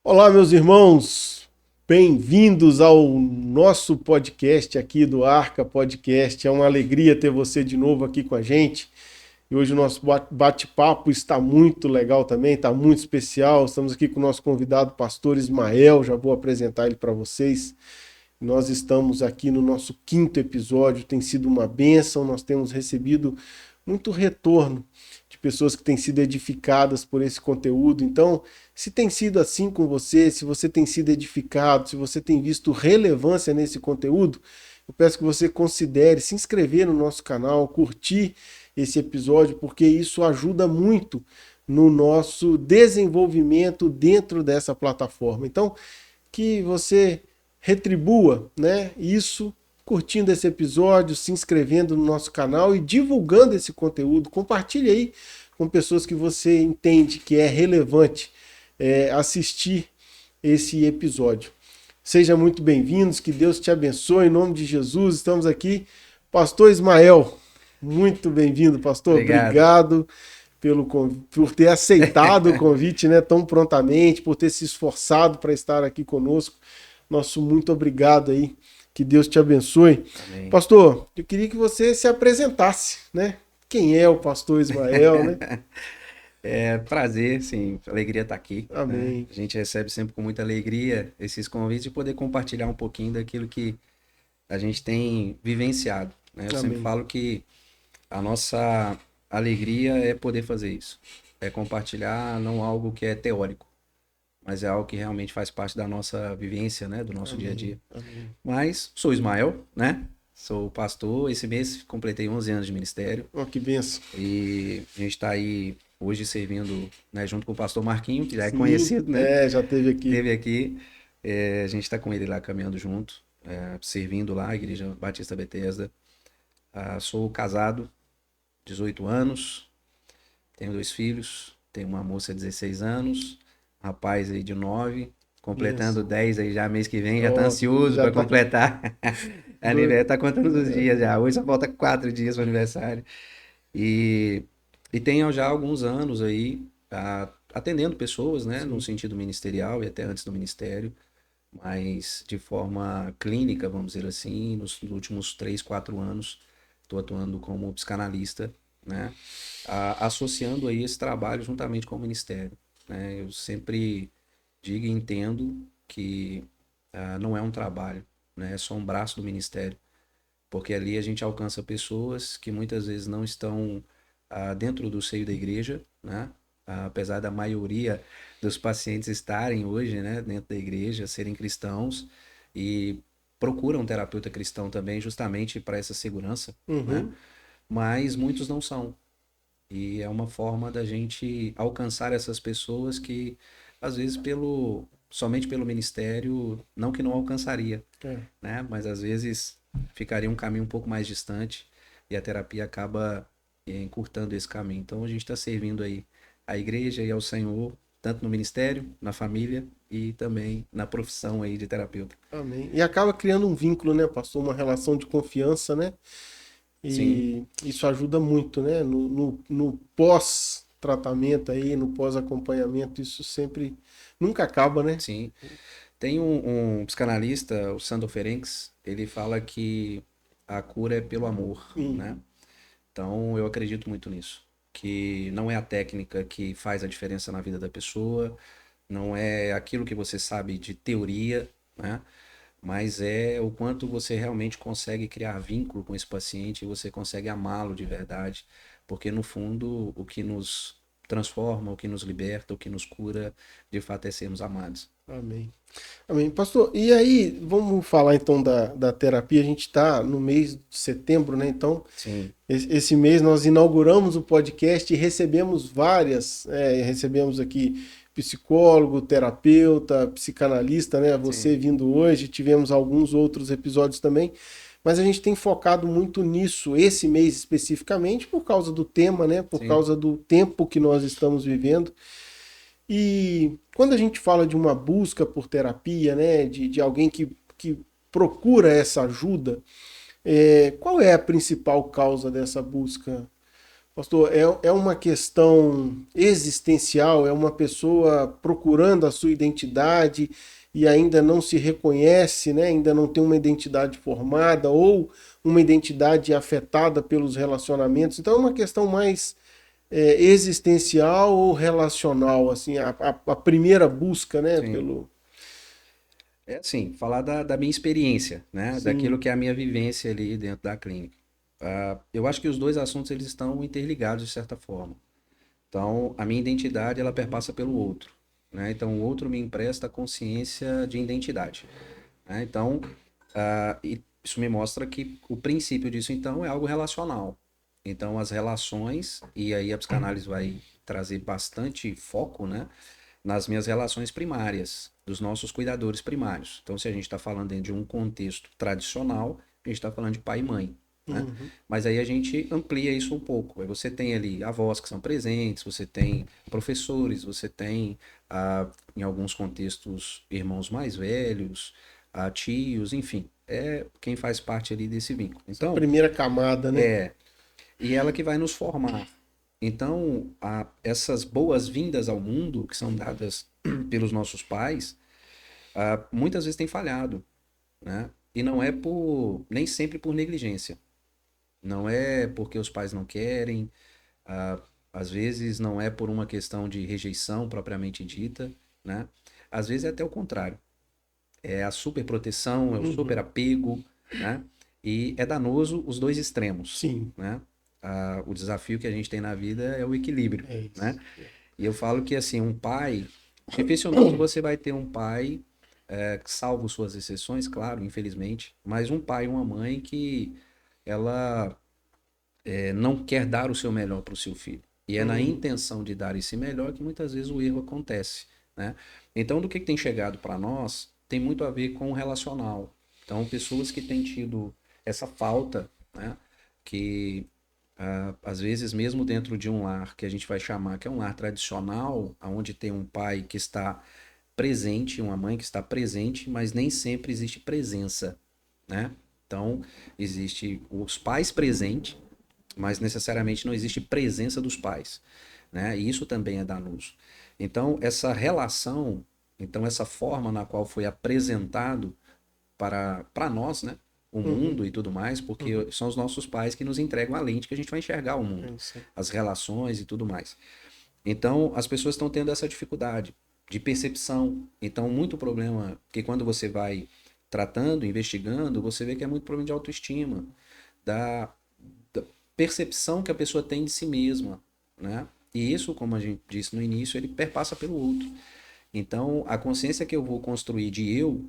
Olá, meus irmãos, bem-vindos ao nosso podcast aqui do Arca Podcast. É uma alegria ter você de novo aqui com a gente. E hoje o nosso bate-papo está muito legal também, está muito especial. Estamos aqui com o nosso convidado, pastor Ismael. Já vou apresentar ele para vocês. Nós estamos aqui no nosso quinto episódio, tem sido uma bênção, nós temos recebido muito retorno de pessoas que têm sido edificadas por esse conteúdo. Então, se tem sido assim com você, se você tem sido edificado, se você tem visto relevância nesse conteúdo, eu peço que você considere se inscrever no nosso canal, curtir esse episódio, porque isso ajuda muito no nosso desenvolvimento dentro dessa plataforma. Então, que você retribua, né, isso curtindo esse episódio, se inscrevendo no nosso canal e divulgando esse conteúdo. Compartilhe aí com pessoas que você entende que é relevante assistir esse episódio. Sejam muito bem-vindos, que Deus te abençoe, em nome de Jesus. Estamos aqui, Pastor Ismael. Muito bem-vindo, pastor. Obrigado. Obrigado por ter aceitado o convite, né, tão prontamente, por ter se esforçado para estar aqui conosco. Nosso muito obrigado aí. Que Deus te abençoe. Amém. Pastor, eu queria que você se apresentasse, né? Quem é o pastor Ismael, né? É prazer, sim, alegria estar aqui, né? Amém. A gente recebe sempre com muita alegria esses convites de poder compartilhar um pouquinho daquilo que a gente tem vivenciado, né? Eu sempre Amém. falo que a nossa alegria é poder fazer isso, é compartilhar não algo que é teórico, mas é algo que realmente faz parte da nossa vivência, né? Do nosso dia a Amém. dia. Amém. Mas sou Ismael, né? Sou pastor, esse mês completei 11 anos de ministério. Oh, que benção. E a gente está aí hoje servindo, né, junto com o pastor Marquinho, que já é Sim, conhecido, né? já teve aqui. Esteve aqui. A gente está com ele lá caminhando junto, servindo lá, a Igreja Batista Bethesda. Sou casado, 18 anos, tenho 2 filhos, tenho uma moça de 16 anos, um rapaz aí de 9, completando Benção. 10 aí já mês que vem, já está Oh, ansioso já para tá completar. doido. Aniversário, tá contando os dias já. Hoje só falta 4 dias para o aniversário. E, e tenho já alguns anos aí atendendo pessoas, né, no Sim. sentido ministerial e até antes do ministério, mas de forma clínica, vamos dizer assim, nos últimos 3, 4 anos estou atuando como psicanalista, né, associando aí esse trabalho juntamente com o ministério, né. Eu sempre digo e entendo que não é um trabalho, né, é só um braço do ministério, porque ali a gente alcança pessoas que muitas vezes não estão dentro do seio da igreja, né? Apesar da maioria dos pacientes estarem hoje, né, dentro da igreja, serem cristãos e procuram um terapeuta cristão também, justamente para essa segurança, né? Uhum. Mas muitos não são. E é uma forma da gente alcançar essas pessoas que, às vezes, somente pelo ministério, não que não alcançaria, É. né? Mas às vezes ficaria um caminho um pouco mais distante e a terapia acaba encurtando esse caminho. Então a gente está servindo aí à igreja e ao Senhor, tanto no ministério, na família e também na profissão aí de terapeuta. Amém. E acaba criando um vínculo, né, pastor? Uma relação de confiança, né? Sim, E isso ajuda muito, né? No pós-tratamento aí, no pós-acompanhamento, isso sempre nunca acaba, né? sim. Tem um psicanalista, o Sandor Ferenczi, ele fala que a cura é pelo amor, Sim. né? Então eu acredito muito nisso, que não é a técnica que faz a diferença na vida da pessoa, não é aquilo que você sabe de teoria, né? Mas é o quanto você realmente consegue criar vínculo com esse paciente e você consegue amá-lo de verdade, porque no fundo o que nos transforma, o que nos liberta, o que nos cura, de fato é sermos amados. Amém. Amém. Pastor, e aí, vamos falar então da terapia. A gente está no mês de setembro, né? Então, Sim, esse mês nós inauguramos o podcast e recebemos recebemos aqui psicólogo, terapeuta, psicanalista, né? Você sim, vindo hoje, tivemos alguns outros episódios também, mas a gente tem focado muito nisso, esse mês especificamente, por causa do tema, né? Por sim, causa do tempo que nós estamos vivendo. E quando a gente fala de uma busca por terapia, né? De alguém que procura essa ajuda, qual é a principal causa dessa busca, Pastor, é uma questão existencial, é uma pessoa procurando a sua identidade e ainda não se reconhece, né? Ainda não tem uma identidade formada ou uma identidade afetada pelos relacionamentos. Então é uma questão mais existencial ou relacional, assim, a primeira busca, né? Sim. Pelo. É assim, falar da minha experiência, né? Daquilo Sim. que é a minha vivência ali dentro da clínica. Eu acho que os dois assuntos eles estão interligados de certa forma. Então, a minha identidade ela perpassa pelo outro, né? Então, o outro me empresta a consciência de identidade, né? Então, e isso me mostra que o princípio disso então é algo relacional. Então, as relações e aí a psicanálise vai trazer bastante foco, né? Nas minhas relações primárias, dos nossos cuidadores primários. Então, se a gente está falando dentro de um contexto tradicional, a gente está falando de pai e mãe, né? Uhum. Mas aí a gente amplia isso um pouco. Aí você tem ali avós que são presentes, você tem professores, você tem, em alguns contextos, irmãos mais velhos, tios, enfim, é quem faz parte ali desse vínculo. Essa Então, primeira camada, né? é, e ela que vai nos formar. Então, essas boas-vindas ao mundo que são dadas pelos nossos pais, muitas vezes têm falhado, né? E não é nem sempre por negligência. Não é porque os pais não querem, ah, às vezes não é por uma questão de rejeição propriamente dita, né? Às vezes é até o contrário. É a superproteção, é o super Uhum. apego, né? E é danoso os dois extremos, Sim, né? O desafio que a gente tem na vida é o equilíbrio, é né? isso. E eu falo que, assim, um pai... Dificilmente você vai ter um pai, salvo suas exceções, claro, infelizmente, mas um pai e uma mãe que ela não quer dar o seu melhor para o seu filho. E é na Uhum. intenção de dar esse melhor que muitas vezes o erro acontece, né? Então, do que tem chegado para nós tem muito a ver com o relacional. Então, pessoas que têm tido essa falta, né? Que às vezes mesmo dentro de um lar que a gente vai chamar que é um lar tradicional, onde tem um pai que está presente, uma mãe que está presente, mas nem sempre existe presença, né? Então, existe os pais presentes, mas necessariamente não existe presença dos pais, né? E isso também é danoso. Então, essa relação, então essa forma na qual foi apresentado para nós, né? O Uhum. mundo e tudo mais, porque Uhum. são os nossos pais que nos entregam a lente que a gente vai enxergar o É mundo, isso aí. as relações e tudo mais. Então, as pessoas estão tendo essa dificuldade de percepção. Então, muito problema que quando você vai tratando, investigando, você vê que é muito problema de autoestima, da da percepção que a pessoa tem de si mesma, né? E isso, como a gente disse no início, ele perpassa pelo outro. Então, a consciência que eu vou construir de eu,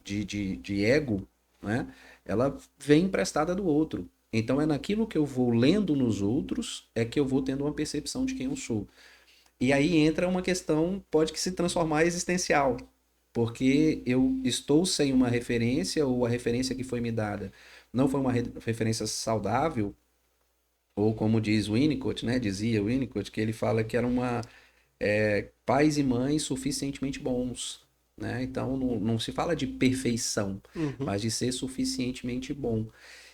de ego, né? Ela vem emprestada do outro. Então, é naquilo que eu vou lendo nos outros é que eu vou tendo uma percepção de quem eu sou. E aí entra uma questão, pode que se transformar existencial, porque eu estou sem uma referência ou a referência que foi me dada não foi uma referência saudável, ou como diz Winnicott, né? Dizia Winnicott, que ele fala que era pais e mães suficientemente bons, né? Então não se fala de perfeição, Uhum. mas de ser suficientemente bom.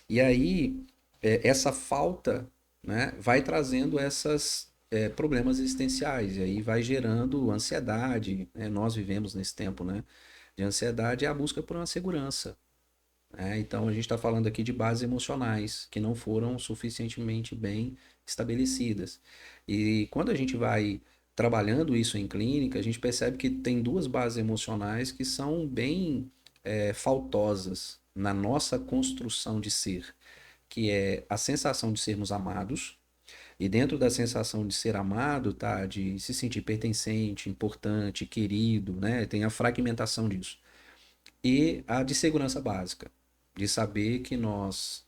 E aí essa falta, né, vai trazendo esses problemas existenciais, e aí vai gerando ansiedade, né? Nós vivemos nesse tempo, né, de ansiedade e a busca por uma segurança. Então, a gente está falando aqui de bases emocionais que não foram suficientemente bem estabelecidas. E quando a gente vai trabalhando isso em clínica, a gente percebe que tem duas bases emocionais que são bem faltosas na nossa construção de ser, que é a sensação de sermos amados, e dentro da sensação de ser amado, tá, de se sentir pertencente, importante, querido, né, tem a fragmentação disso e a de segurança básica, de saber que nós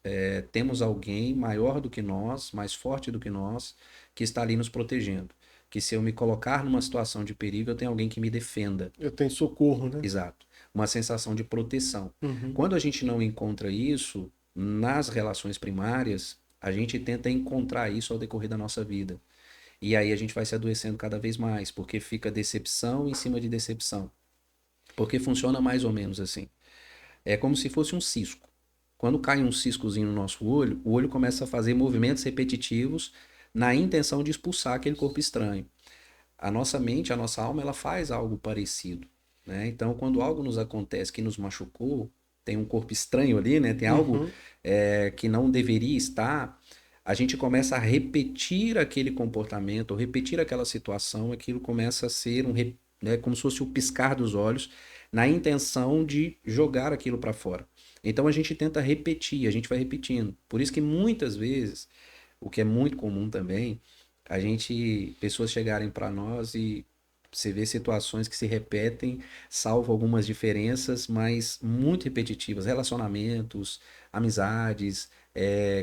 temos alguém maior do que nós, mais forte do que nós, que está ali nos protegendo. Que se eu me colocar numa situação de perigo, eu tenho alguém que me defenda. Eu tenho socorro, né? Exato. Uma sensação de proteção. Uhum. Quando a gente não encontra isso nas relações primárias, a gente tenta encontrar isso ao decorrer da nossa vida. E aí a gente vai se adoecendo cada vez mais, porque fica decepção em cima de decepção. Porque funciona mais ou menos assim. É como se fosse um cisco. Quando cai um ciscozinho no nosso olho, o olho começa a fazer movimentos repetitivos na intenção de expulsar aquele corpo estranho. A nossa mente, a nossa alma, ela faz algo parecido, né? Então, quando algo nos acontece que nos machucou, tem um corpo estranho ali, né? Tem algo Uhum. que não deveria estar, a gente começa a repetir aquele comportamento, ou repetir aquela situação, aquilo começa a ser né, como se fosse o piscar dos olhos, na intenção de jogar aquilo para fora. Então a gente tenta repetir, a gente vai repetindo. Por isso que muitas vezes, o que é muito comum também, pessoas chegarem para nós e você vê situações que se repetem, salvo algumas diferenças, mas muito repetitivas, relacionamentos, amizades,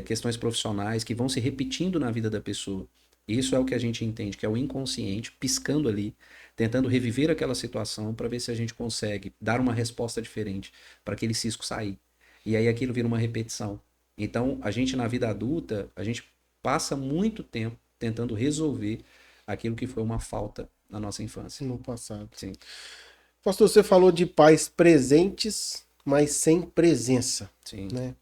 questões profissionais que vão se repetindo na vida da pessoa. Isso é o que a gente entende, que é o inconsciente piscando ali, tentando reviver aquela situação para ver se a gente consegue dar uma resposta diferente para aquele cisco sair. E aí aquilo vira uma repetição. Então, a gente na vida adulta, a gente passa muito tempo tentando resolver aquilo que foi uma falta na nossa infância. No passado. Sim, Pastor, você falou de pais presentes, mas sem presença, sim. né?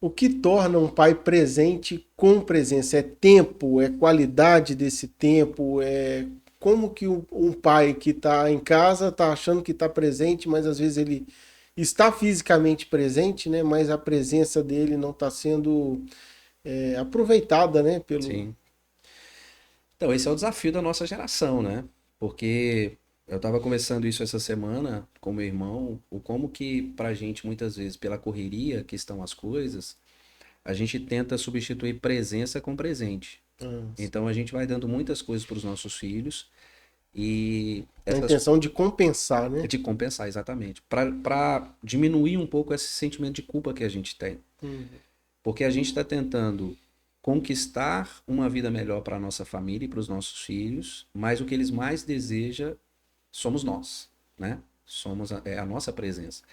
O que torna um pai presente com presença? É tempo? É qualidade desse tempo? É como que um pai que está em casa está achando que está presente, mas às vezes ele está fisicamente presente, né? Mas a presença dele não está sendo aproveitada, né? Sim. Então, esse é o desafio da nossa geração, né? Porque eu estava conversando isso essa semana com meu irmão, o como que pra gente, muitas vezes, pela correria que estão as coisas, a gente tenta substituir presença com presente. Então, a gente vai dando muitas coisas para os nossos filhos e a essas intenção de compensar, né? de compensar, exatamente. Para diminuir um pouco esse sentimento de culpa que a gente tem. Porque a gente está tentando conquistar uma vida melhor para a nossa família e para os nossos filhos, mas o que eles mais desejam somos nós, né? É a nossa presença.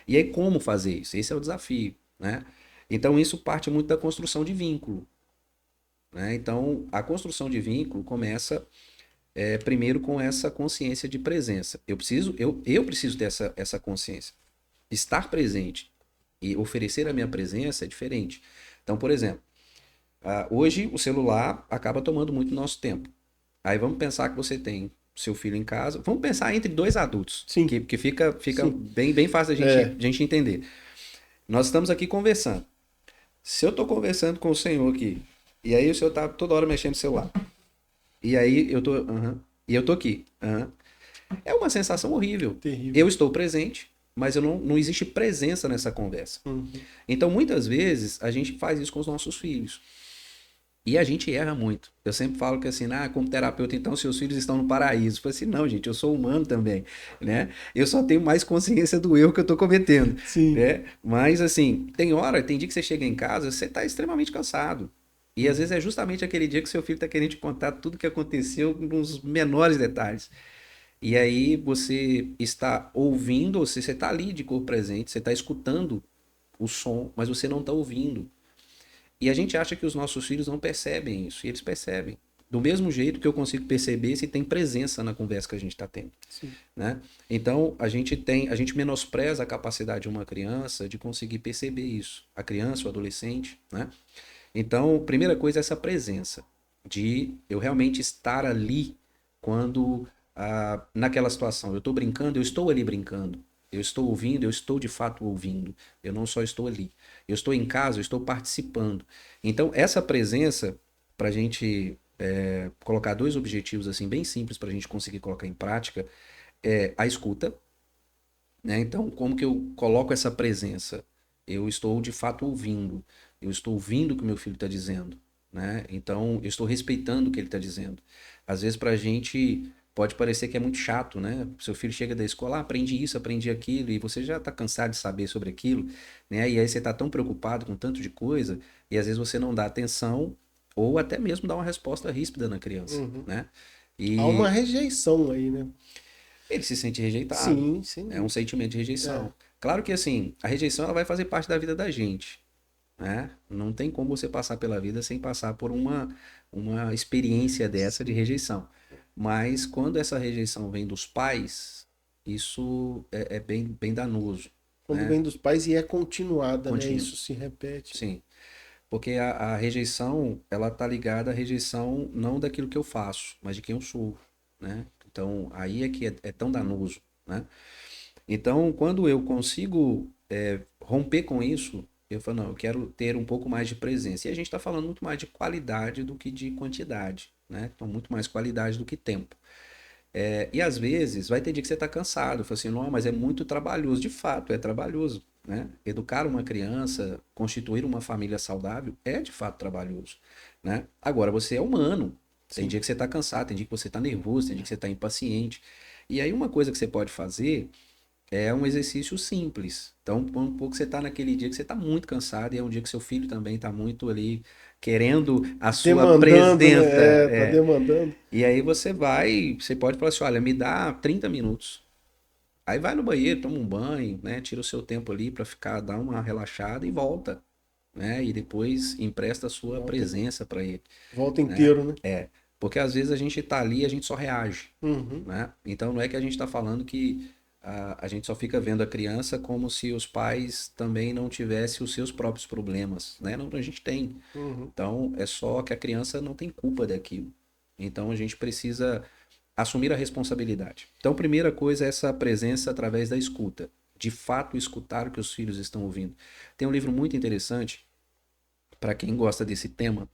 E aí, como fazer isso? Esse é o desafio, né? Então, isso parte muito da construção de vínculo, né? Então, a construção de vínculo começa primeiro com essa consciência de presença. Eu preciso ter essa consciência. Estar presente e oferecer a minha presença é diferente. Então, por exemplo, hoje o celular acaba tomando muito nosso tempo. Aí vamos pensar que você tem seu filho em casa. Vamos pensar entre dois adultos, Sim. que fica Sim. bem fácil a gente entender. Nós estamos aqui conversando. Se eu estou conversando com o senhor aqui, e aí o senhor está toda hora mexendo no celular, e aí eu tô, e eu tô aqui, é uma sensação horrível. Terrível. Eu estou presente, mas eu não existe presença nessa conversa. Então, muitas vezes, a gente faz isso com os nossos filhos. E a gente erra muito. Eu sempre falo que assim, como terapeuta, então seus filhos estão no paraíso. Eu falo assim, não, gente, eu sou humano também, né? Eu só tenho mais consciência do erro que eu estou cometendo, Sim. né? Mas assim, tem dia que você chega em casa, você está extremamente cansado. E às vezes é justamente aquele dia que seu filho está querendo te contar tudo que aconteceu nos menores detalhes. E aí você está ouvindo, ou seja, você está ali de corpo presente, você está escutando o som, mas você não está ouvindo. E a gente acha que os nossos filhos não percebem isso, e eles percebem. Do mesmo jeito que eu consigo perceber se tem presença na conversa que a gente está tendo. Sim. Né? Então, a gente menospreza a capacidade de uma criança de conseguir perceber isso. A criança, o adolescente, né? Então, primeira coisa é essa presença, de eu realmente estar ali quando, naquela situação, eu estou brincando, eu estou ali brincando. Eu estou ouvindo, eu estou de fato ouvindo. Eu não só estou ali. Eu estou em casa, eu estou participando. Então, essa presença, para a gente colocar dois objetivos assim bem simples para a gente conseguir colocar em prática, é a escuta. Né? Então, como que eu coloco essa presença? Eu estou de fato ouvindo. Eu estou ouvindo o que meu filho está dizendo. Né? Então, eu estou respeitando o que ele está dizendo. Às vezes, para a gente, pode parecer que é muito chato, né? Seu filho chega da escola, aprendi isso, aprendi aquilo, e você já está cansado de saber sobre aquilo, né? E aí você está tão preocupado com tanto de coisa, e às vezes você não dá atenção, ou até mesmo dá uma resposta ríspida na criança, né? Há uma E rejeição aí, né? ele se sente rejeitado. Sim, sim. É um sentimento de rejeição. Claro que assim, a rejeição ela vai fazer parte da vida da gente. Né? Não tem como você passar pela vida sem passar por uma experiência dessa de rejeição. Mas quando essa rejeição vem dos pais, isso é bem danoso. Quando Né? vem dos pais e é continuada, né? Contínuo. Isso se repete. Sim. Porque a rejeição, ela tá ligada à rejeição não daquilo que eu faço, mas de quem eu sou, né? Então, aí é que é tão danoso, né? Então, quando eu consigo romper com isso, eu falo, não, eu quero ter um pouco mais de presença. E a gente está falando muito mais de qualidade do que de quantidade, né? Então, muito mais qualidade do que tempo. E às vezes vai ter dia que você está cansado, fala assim, não, mas é muito trabalhoso. De fato, é trabalhoso, né? Educar uma criança, constituir uma família saudável é de fato trabalhoso, né? Agora, você é humano. Tem Sim. dia que você está cansado, tem dia que você está nervoso, tem dia que você está impaciente. E aí uma coisa que você pode fazer é um exercício simples. Então, um pouco você está naquele dia que você está muito cansado e é um dia que seu filho também está muito ali querendo a sua Demandando, presença. né? Tá demandando. E aí você pode falar assim, olha, me dá 30 minutos. Aí vai no banheiro, toma um banho, né? Tira o seu tempo ali para ficar, dar uma relaxada e volta, né? E depois empresta a sua Volta, presença para ele, volta né? inteiro, né? Porque às vezes a gente tá ali e a gente só reage, Uhum. né? Então não é que a gente está falando que a gente só fica vendo a criança como se os pais também não tivessem os seus próprios problemas, né? Não, a gente tem. Uhum. Então é só que a criança não tem culpa daquilo. Então a gente precisa assumir a responsabilidade. Então, primeira coisa é essa presença através da escuta. De fato, escutar o que os filhos estão ouvindo. Tem um livro muito interessante, para quem gosta desse tema,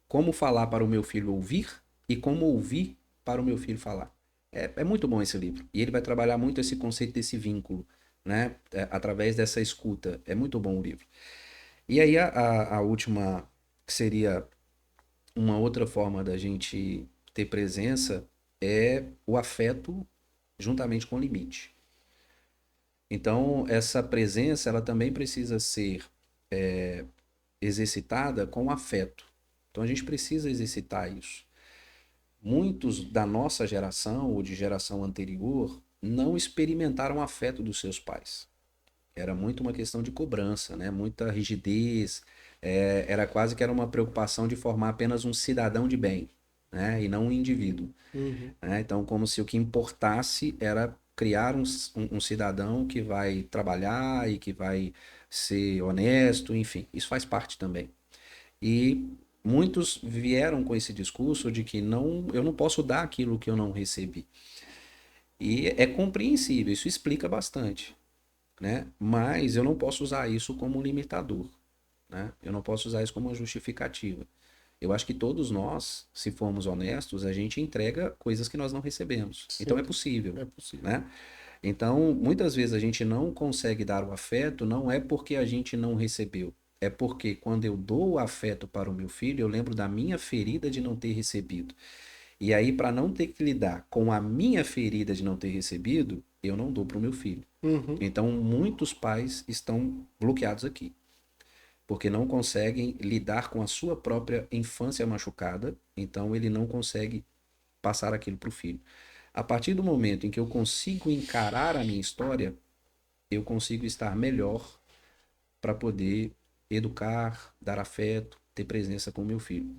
Como Falar para o Meu Filho Ouvir e Como Ouvir para o Meu Filho Falar. É muito bom esse livro. E ele vai trabalhar muito esse conceito desse vínculo, né? Através dessa escuta. É muito bom o livro. E aí, a última, que seria uma outra forma da gente ter presença, é o afeto juntamente com o limite. Então, essa presença, ela também precisa ser exercitada com afeto. Então, a gente precisa exercitar isso. Muitos da nossa geração ou de geração anterior não experimentaram o afeto dos seus pais. Era muito uma questão de cobrança, né? Muita rigidez. Era quase que era uma preocupação de formar apenas um cidadão de bem, né? E não um indivíduo. Uhum. Né? Então, como se o que importasse era criar um cidadão que vai trabalhar e que vai ser honesto, enfim, isso faz parte também. E muitos vieram com esse discurso de que não, eu não posso dar aquilo que eu não recebi. E é compreensível, isso explica bastante, né? Mas eu não posso usar isso como um limitador, né? Eu não posso usar isso como uma justificativa. Eu acho que todos nós, se formos honestos, a gente entrega coisas que nós não recebemos. Então é Sim, possível, é possível. né? Então, muitas vezes a gente não consegue dar o afeto, não é porque a gente não recebeu. É porque quando eu dou o afeto para o meu filho, eu lembro da minha ferida de não ter recebido. E aí, para não ter que lidar com a minha ferida de não ter recebido, eu não dou para o meu filho. Uhum. Então, muitos pais estão bloqueados aqui porque não conseguem lidar com a sua própria infância machucada, então ele não consegue passar aquilo para o filho. A partir do momento em que eu consigo encarar a minha história, eu consigo estar melhor para poder educar, dar afeto, ter presença com o meu filho.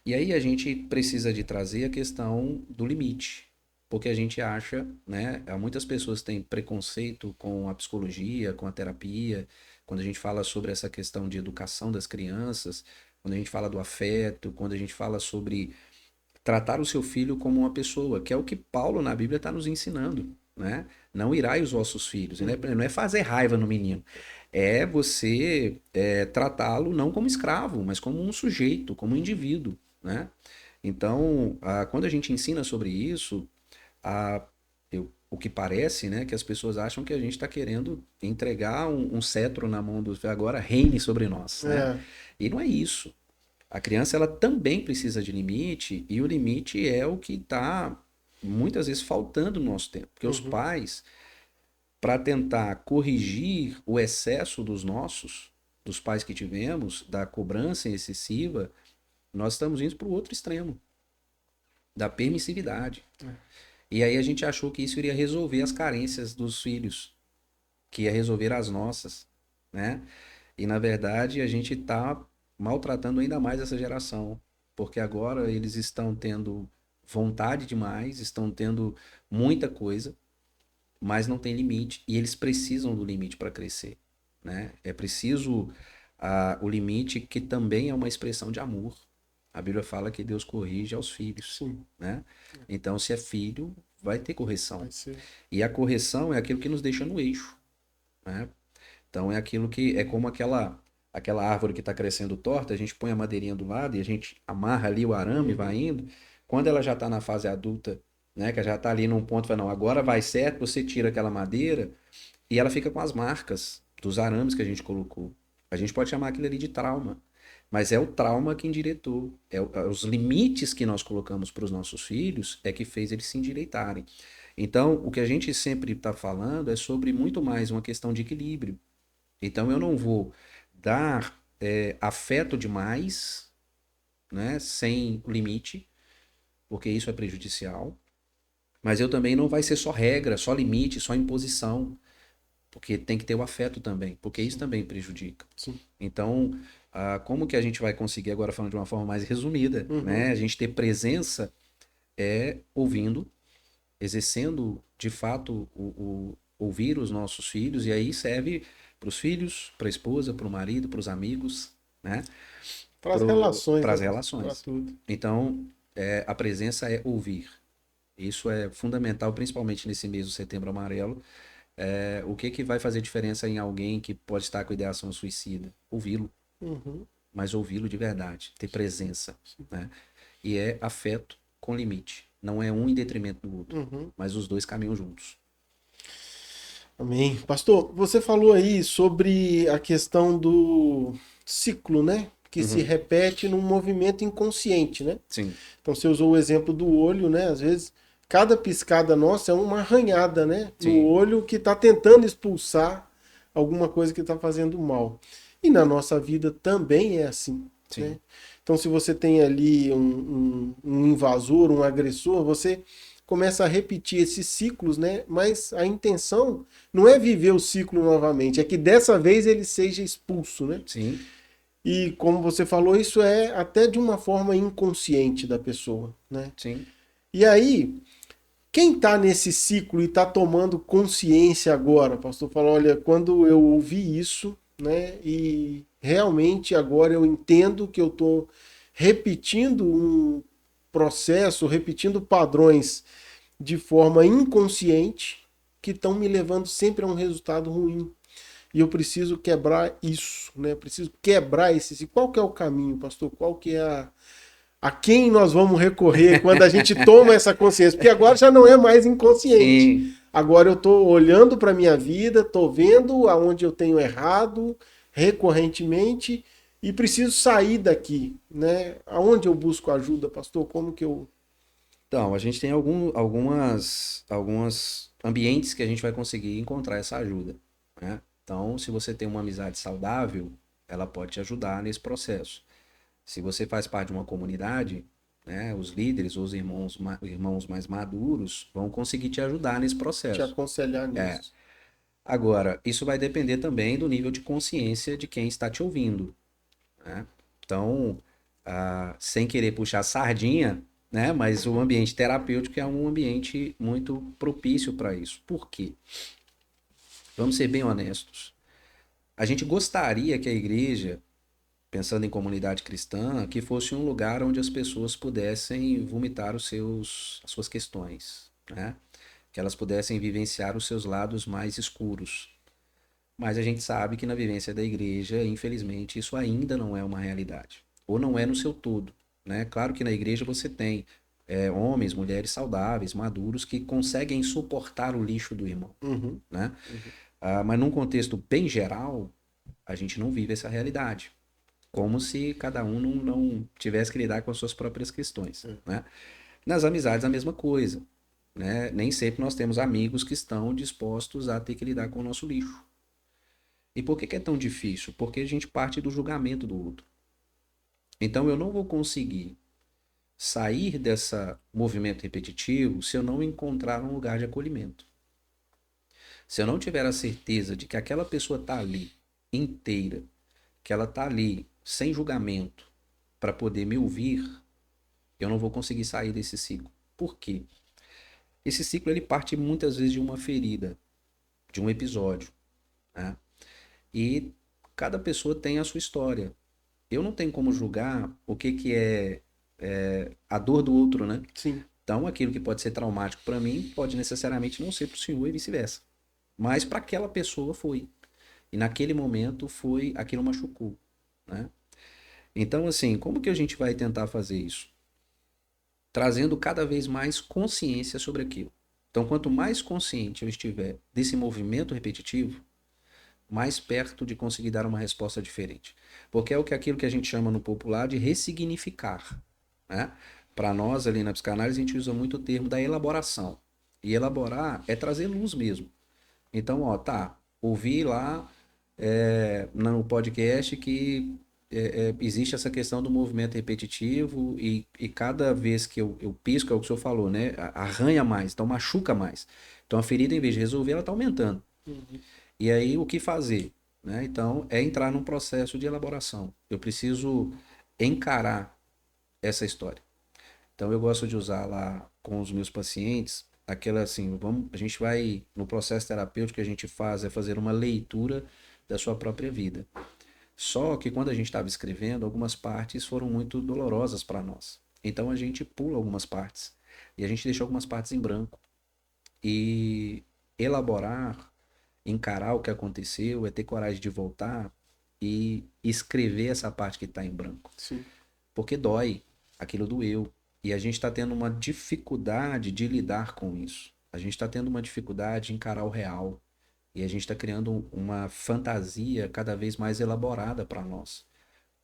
E aí a gente precisa de trazer a questão do limite, porque a gente acha, né, muitas pessoas têm preconceito com a psicologia, com a terapia, quando a gente fala sobre essa questão de educação das crianças, quando a gente fala do afeto, quando a gente fala sobre tratar o seu filho como uma pessoa, que é o que Paulo na Bíblia está nos ensinando, né? Não irai os vossos filhos, Uhum. não é fazer raiva no menino, é você tratá-lo não como escravo, mas como um sujeito, como um indivíduo, né? Então, quando a gente ensina sobre isso, a, o que parece, né, que as pessoas acham que a gente está querendo entregar um cetro na mão dos agora reine sobre nós, né? É. E não é isso. A criança ela também precisa de limite e o limite é o que está muitas vezes faltando no nosso tempo, porque os Uhum. pais para tentar corrigir o excesso dos pais que tivemos, da cobrança excessiva, nós estamos indo para o outro extremo, da permissividade. E aí a gente achou que isso iria resolver as carências dos filhos, que ia resolver as nossas, né? E na verdade a gente está maltratando ainda mais essa geração, porque agora eles estão tendo vontade demais, estão tendo muita coisa, mas não tem limite e eles precisam do limite para crescer. né? É preciso o limite, que também é uma expressão de amor. A Bíblia fala que Deus corrige aos filhos, Sim, né? Então, se é filho, vai ter correção. vai ser. E a correção é aquilo que nos deixa no eixo, né? Então, é aquilo que é como aquela árvore que está crescendo torta, a gente põe a madeirinha do lado e a gente amarra ali o arame e vai indo. Quando ela já está na fase adulta, né, que já está ali num ponto, fala, não, agora vai certo, você tira aquela madeira e ela fica com as marcas dos arames que a gente colocou. A gente pode chamar aquilo ali de trauma, mas é o trauma que endireitou. É os limites que nós colocamos para os nossos filhos é que fez eles se endireitarem. Então, o que a gente sempre está falando é sobre muito mais uma questão de equilíbrio. Então, eu não vou dar afeto demais, né, sem limite, porque isso é prejudicial. Mas eu também não vai ser só regra, só limite, só imposição. Porque tem que ter o afeto também, porque isso também prejudica. Sim. Então, como que a gente vai conseguir, agora falando de uma forma mais resumida, né? A gente ter presença ouvindo, exercendo de fato ouvir os nossos filhos, e aí serve para os filhos, para a esposa, para o marido, para os amigos, né? Para as relações, Para né, as para relações. tudo. Então, a presença é ouvir. Isso é fundamental, principalmente nesse mês do Setembro Amarelo. O que vai fazer diferença em alguém que pode estar com ideação suicida? Ouvi-lo, Uhum. mas ouvi-lo de verdade, ter presença, né? E é afeto com limite. Não é um em detrimento do outro, Uhum. mas os dois caminham juntos. Amém. Pastor, você falou aí sobre a questão do ciclo, né? Que se Uhum. repete num movimento inconsciente, né? Sim, Então você usou o exemplo do olho, né? Às vezes cada piscada nossa é uma arranhada, né? No sim, olho que está tentando expulsar alguma coisa que está fazendo mal. E na nossa vida também é assim, né? sim, Então se você tem ali um invasor, um agressor, você começa a repetir esses ciclos, né? Mas a intenção não é viver o ciclo novamente, é que dessa vez ele seja expulso, né? sim, E como você falou, isso é até de uma forma inconsciente da pessoa, né? sim. E aí, quem está nesse ciclo e está tomando consciência agora, pastor, fala, olha, quando eu ouvi isso, né, e realmente agora eu entendo que eu estou repetindo um processo, repetindo padrões de forma inconsciente que estão me levando sempre a um resultado ruim. E eu preciso quebrar isso, né? Preciso quebrar esse. Qual que é o caminho, pastor? Qual que é a quem nós vamos recorrer quando a gente toma essa consciência? Porque agora já não é mais inconsciente. Sim. Agora eu estou olhando para a minha vida, estou vendo aonde eu tenho errado recorrentemente e preciso sair daqui, né? Aonde eu busco ajuda, pastor? Como que eu... Então, a gente tem algumas ambientes que a gente vai conseguir encontrar essa ajuda, né? Então, se você tem uma amizade saudável, ela pode te ajudar nesse processo. Se você faz parte de uma comunidade, né, os líderes ou os irmãos mais maduros vão conseguir te ajudar nesse te processo. aconselhar É. nisso? Agora, isso vai depender também do nível de consciência de quem está te ouvindo, né? Então, sem querer puxar sardinha, né, mas o ambiente terapêutico é um ambiente muito propício para isso. Por quê? Vamos ser bem honestos. A gente gostaria que a igreja, pensando em comunidade cristã, que fosse um lugar onde as pessoas pudessem vomitar as suas questões, né? Que elas pudessem vivenciar os seus lados mais escuros. Mas a gente sabe que na vivência da igreja, infelizmente, isso ainda não é uma realidade. Ou não é no seu todo, né? Claro que na igreja você tem homens, mulheres saudáveis, maduros, que conseguem suportar o lixo do irmão, Uhum, né? uhum. Mas num contexto bem geral, a gente não vive essa realidade, como se cada um não tivesse que lidar com as suas próprias questões, né? Nas amizades, a mesma coisa, né? Nem sempre nós temos amigos que estão dispostos a ter que lidar com o nosso lixo. E por que que é tão difícil? Porque a gente parte do julgamento do outro. Então eu não vou conseguir sair desse movimento repetitivo se eu não encontrar um lugar de acolhimento. Se eu não tiver a certeza de que aquela pessoa está ali inteira, que ela está ali sem julgamento para poder me ouvir, eu não vou conseguir sair desse ciclo. Por quê? Esse ciclo ele parte muitas vezes de uma ferida, de um episódio, né? E cada pessoa tem a sua história. Eu não tenho como julgar o que que é a dor do outro, né? Sim. Então, aquilo que pode ser traumático para mim pode necessariamente não ser para o senhor e vice-versa. Mas para aquela pessoa foi. E naquele momento foi, aquilo machucou, né? Então, assim, como que a gente vai tentar fazer isso? Trazendo cada vez mais consciência sobre aquilo. Então, quanto mais consciente eu estiver desse movimento repetitivo, mais perto de conseguir dar uma resposta diferente. Porque é aquilo que a gente chama no popular de ressignificar, né? Para nós ali na psicanálise a gente usa muito o termo da elaboração. E elaborar é trazer luz mesmo. Então, ó, tá, ouvi lá no podcast que existe essa questão do movimento repetitivo e cada vez que eu pisco, é o que o senhor falou, né? Arranha mais, então machuca mais. Então a ferida, em vez de resolver, ela está aumentando. Uhum. E aí, o que fazer? Né? Então, é entrar num processo de elaboração. Eu preciso encarar essa história. Então, eu gosto de usar lá com os meus pacientes aquela assim, a gente vai, no processo terapêutico que a gente faz é fazer uma leitura da sua própria vida. Só que quando a gente estava escrevendo, algumas partes foram muito dolorosas para nós. Então, a gente pula algumas partes. E a gente deixa algumas partes em branco. E elaborar, encarar o que aconteceu, é ter coragem de voltar e escrever essa parte que está em branco. Sim. Porque dói, aquilo doeu. E a gente está tendo uma dificuldade de lidar com isso. A gente está tendo uma dificuldade de encarar o real. E a gente está criando uma fantasia cada vez mais elaborada para nós,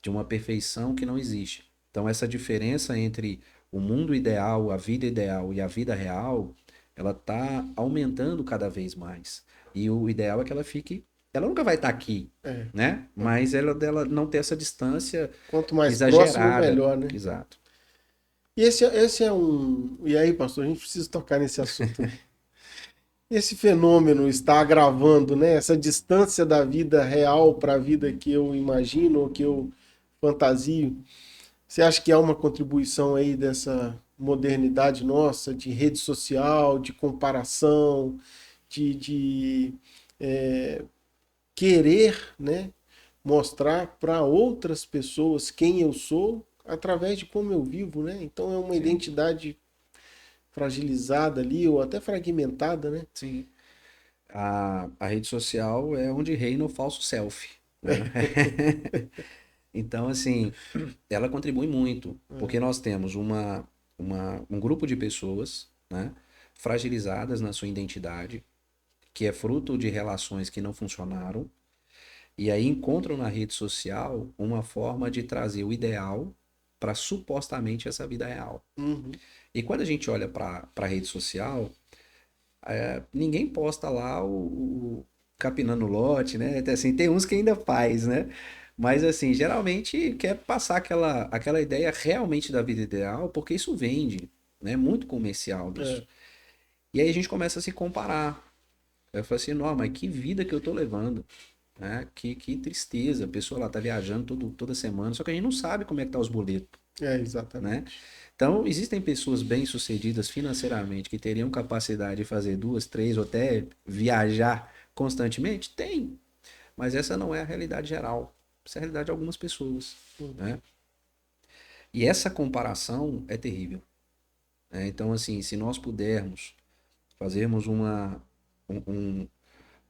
de uma perfeição que não existe. Então, essa diferença entre o mundo ideal, a vida ideal e a vida real, ela está aumentando cada vez mais. E o ideal é que ela fique. Ela nunca vai estar aqui, É. né? Mas ela dela não ter essa distância Quanto mais próximo, exagerada. melhor, né? Exato. E esse é um. E aí, pastor, a gente precisa tocar nesse assunto, né? Esse fenômeno está agravando, né? Essa distância da vida real para a vida que eu imagino, ou que eu fantasio. Você acha que há uma contribuição aí dessa modernidade nossa, de rede social, de comparação, de querer, né, mostrar para outras pessoas quem eu sou através de como eu vivo, né? Então é uma Sim, identidade fragilizada ali, ou até fragmentada, né? sim. A rede social é onde reina o falso selfie, né? Então, assim, ela contribui muito, porque nós temos um grupo de pessoas, né, fragilizadas na sua identidade, que é fruto de relações que não funcionaram, e aí encontram na rede social uma forma de trazer o ideal para supostamente essa vida real. Uhum. E quando a gente olha para a rede social, ninguém posta lá o capinando lote, né? Até assim, tem uns que ainda faz, né? Mas assim, geralmente quer passar aquela ideia realmente da vida ideal, porque isso vende, né? Muito comercial isso. É, E aí a gente começa a se comparar. Eu falo assim, não, mas que vida que eu tô levando, né? Que tristeza, a pessoa lá tá viajando toda semana, só que a gente não sabe como é que tá os boletos, né? exatamente. Então, existem pessoas bem-sucedidas financeiramente que teriam capacidade de fazer duas, três ou até viajar constantemente? Tem, mas essa não é a realidade geral. Essa é a realidade de algumas pessoas, né? E essa comparação é terrível, né? Então, assim, se nós pudermos fazermos um- um-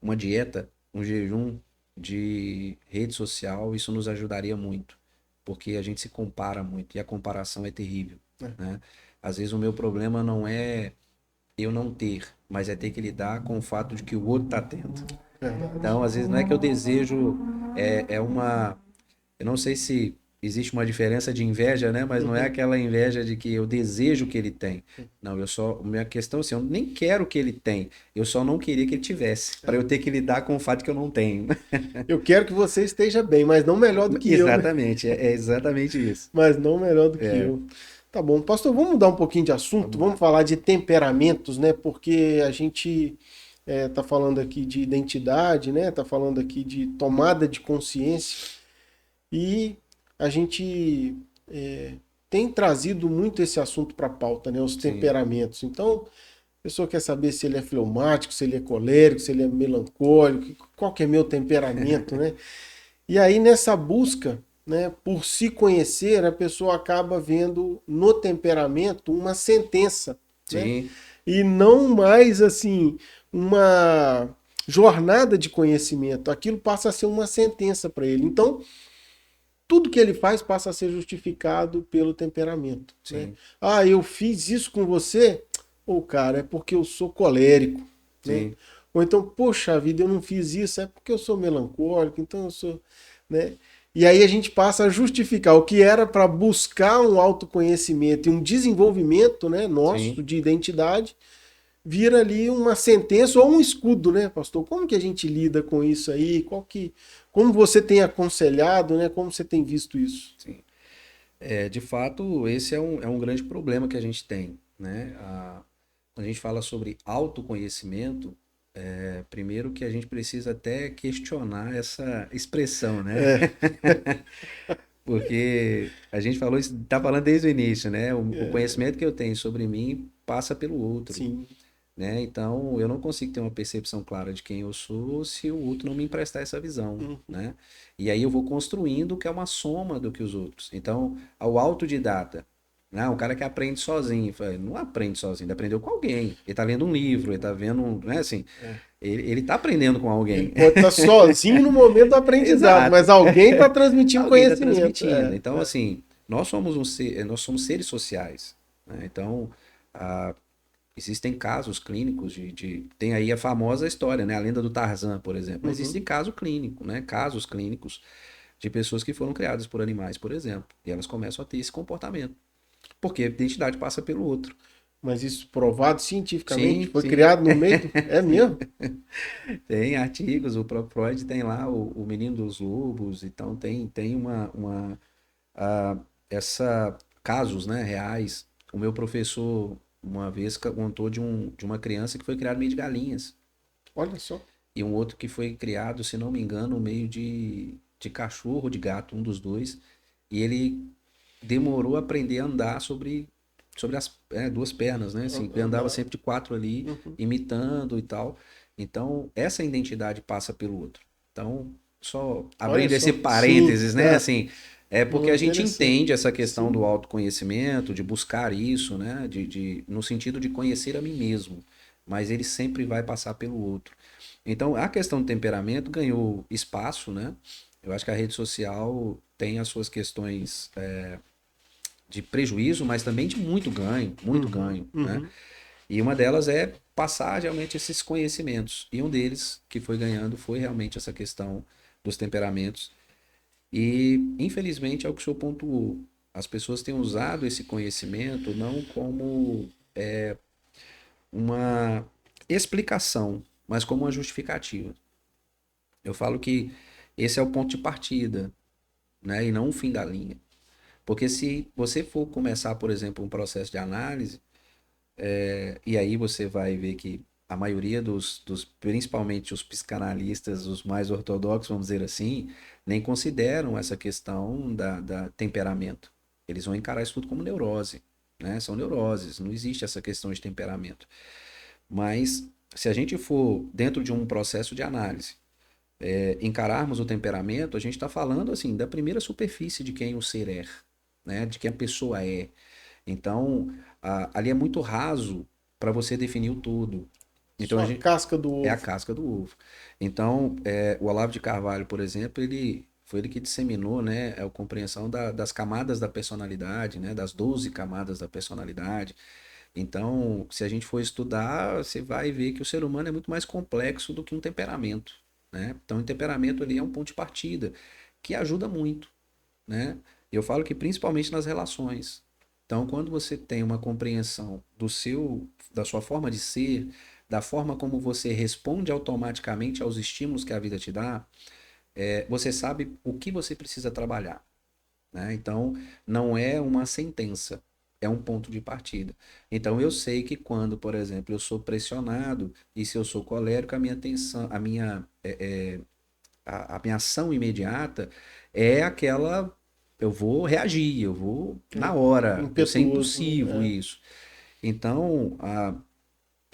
uma dieta, um jejum de rede social, isso nos ajudaria muito, porque a gente se compara muito e a comparação é terrível, É, né? Às vezes o meu problema não é eu não ter, mas é ter que lidar com o fato de que o outro está tendo. verdade. Então, às vezes não é que eu desejo, é uma, eu não sei se existe uma diferença de inveja, né? Mas não é Uhum. aquela inveja de que eu desejo que ele tem. Não, minha questão é assim, eu nem quero que ele tenha, eu só não queria que ele tivesse, para eu ter que lidar com o fato que eu não tenho. Eu quero que você esteja bem, mas não melhor do que eu, né? Exatamente, é exatamente isso. Mas não melhor do que É, eu. Tá bom. Pastor, vamos mudar um pouquinho de assunto? vamos Vamos lá. falar de temperamentos, né? Porque a gente tá falando aqui de identidade, né? Tá falando aqui de tomada de consciência e a gente tem trazido muito esse assunto para a pauta, né? Os Sim, temperamentos. Então, pessoa quer saber se ele é fleumático, se ele é colérico, se ele é melancólico, qual que é meu temperamento, né? E aí nessa busca, né, por se conhecer, a pessoa acaba vendo no temperamento uma sentença, né? Sim, E não mais assim uma jornada de conhecimento. Aquilo passa a ser uma sentença para ele. Então, tudo que ele faz passa a ser justificado pelo temperamento, né? sim, Ah, eu fiz isso com você? Ou cara, é porque eu sou colérico, né? sim. Ou então, poxa vida, eu não fiz isso, é porque eu sou melancólico, então eu sou, né? E aí a gente passa a justificar o que era para buscar um autoconhecimento e um desenvolvimento, né, nosso Sim. de identidade, vira ali uma sentença ou um escudo, né, pastor? Como que a gente lida com isso aí? Como você tem aconselhado, né? Como você tem visto isso? Sim. De fato, esse é um grande problema que a gente tem, né? Quando a gente fala sobre autoconhecimento, primeiro que a gente precisa até questionar essa expressão, né? É, Porque a gente falou, está falando desde o início, né? O é, conhecimento que eu tenho sobre mim passa pelo outro, sim. né? Então, eu não consigo ter uma percepção clara de quem eu sou se o outro não me emprestar essa visão, Uhum. né? E aí eu vou construindo o que é uma soma do que os outros. Então, ao autodidata, né? Um cara que aprende sozinho, não aprende sozinho, ele aprendeu com alguém. Ele tá lendo um livro, ele tá vendo, né? Assim, É. ele tá aprendendo com Ele alguém. pode estar sozinho no momento do aprendizado, Exato. mas alguém está transmitindo Alguém está conhecimento. transmitindo. Então, assim, nós somos seres sociais, né? Então, ah, existem casos clínicos tem aí a famosa história, né? A lenda do Tarzan, por exemplo. Mas Uhum. existe caso clínico, né? Casos clínicos de pessoas que foram criadas por animais, por exemplo. E elas começam a ter esse comportamento. Porque a identidade passa pelo outro. Mas isso provado cientificamente? Sim, Foi sim, criado no meio do... É sim. mesmo? Tem artigos, o próprio Freud tem lá o Menino dos Lobos, então tem ah, casos, né, reais. O meu professor uma vez contou de uma criança que foi criada no meio de galinhas. Olha só. E um outro que foi criado, se não me engano, no meio de cachorro, de gato, um dos dois. E ele demorou a aprender a andar sobre as duas pernas, né? Assim, ele andava Aham. sempre de quatro ali, Uhum. imitando e tal. Então, essa identidade passa pelo outro. Então, só Olha abrindo esse só. Sim, parênteses, né? é. Assim, é porque Não, a gente interessante. entende essa questão Sim. do autoconhecimento, de buscar isso, né? No sentido de conhecer a mim mesmo. Mas ele sempre vai passar pelo outro. Então, a questão do temperamento ganhou espaço, né? Eu acho que a rede social tem as suas questões de prejuízo, mas também de muito Uhum. ganho, né? Uhum. E uma delas é passar realmente esses conhecimentos. E um deles que foi ganhando foi realmente essa questão dos temperamentos. E, infelizmente, é o que o senhor pontuou. As pessoas têm usado esse conhecimento não como uma explicação, mas como uma justificativa. Eu falo que esse é o ponto de partida, né? E não o fim da linha. Porque se você for começar, por exemplo, um processo de análise, e aí você vai ver que a maioria principalmente os psicanalistas, os mais ortodoxos, vamos dizer assim, nem consideram essa questão da temperamento. Eles vão encarar isso tudo como neurose, né? São neuroses, não existe essa questão de temperamento. Mas se a gente for dentro de um processo de análise, encararmos o temperamento, a gente está falando assim da primeira superfície de quem o ser é, né? De quem a pessoa é. Então, ali é muito raso para você definir o todo. Então, Só a casca do é a ovo. casca do ovo. Então, o Olavo de Carvalho, por exemplo, foi ele que disseminou, né, a compreensão das camadas da personalidade, né, das 12 camadas da personalidade. Então, se a gente for estudar, você vai ver que o ser humano é muito mais complexo do que um temperamento, né? Então, o temperamento ali é um ponto de partida que ajuda muito, né? Eu falo que principalmente nas relações. Então, quando você tem uma compreensão da sua forma de ser, da forma como você responde automaticamente aos estímulos que a vida te dá, você sabe o que você precisa trabalhar, né? Então, não é uma sentença, é um ponto de partida. Então, eu sei que quando, por exemplo, eu sou pressionado e se eu sou colérico, a minha atenção, a minha ação imediata é aquela. Eu vou reagir, eu vou na hora, vou ser Impetuoso, impulsivo, né? isso. Então,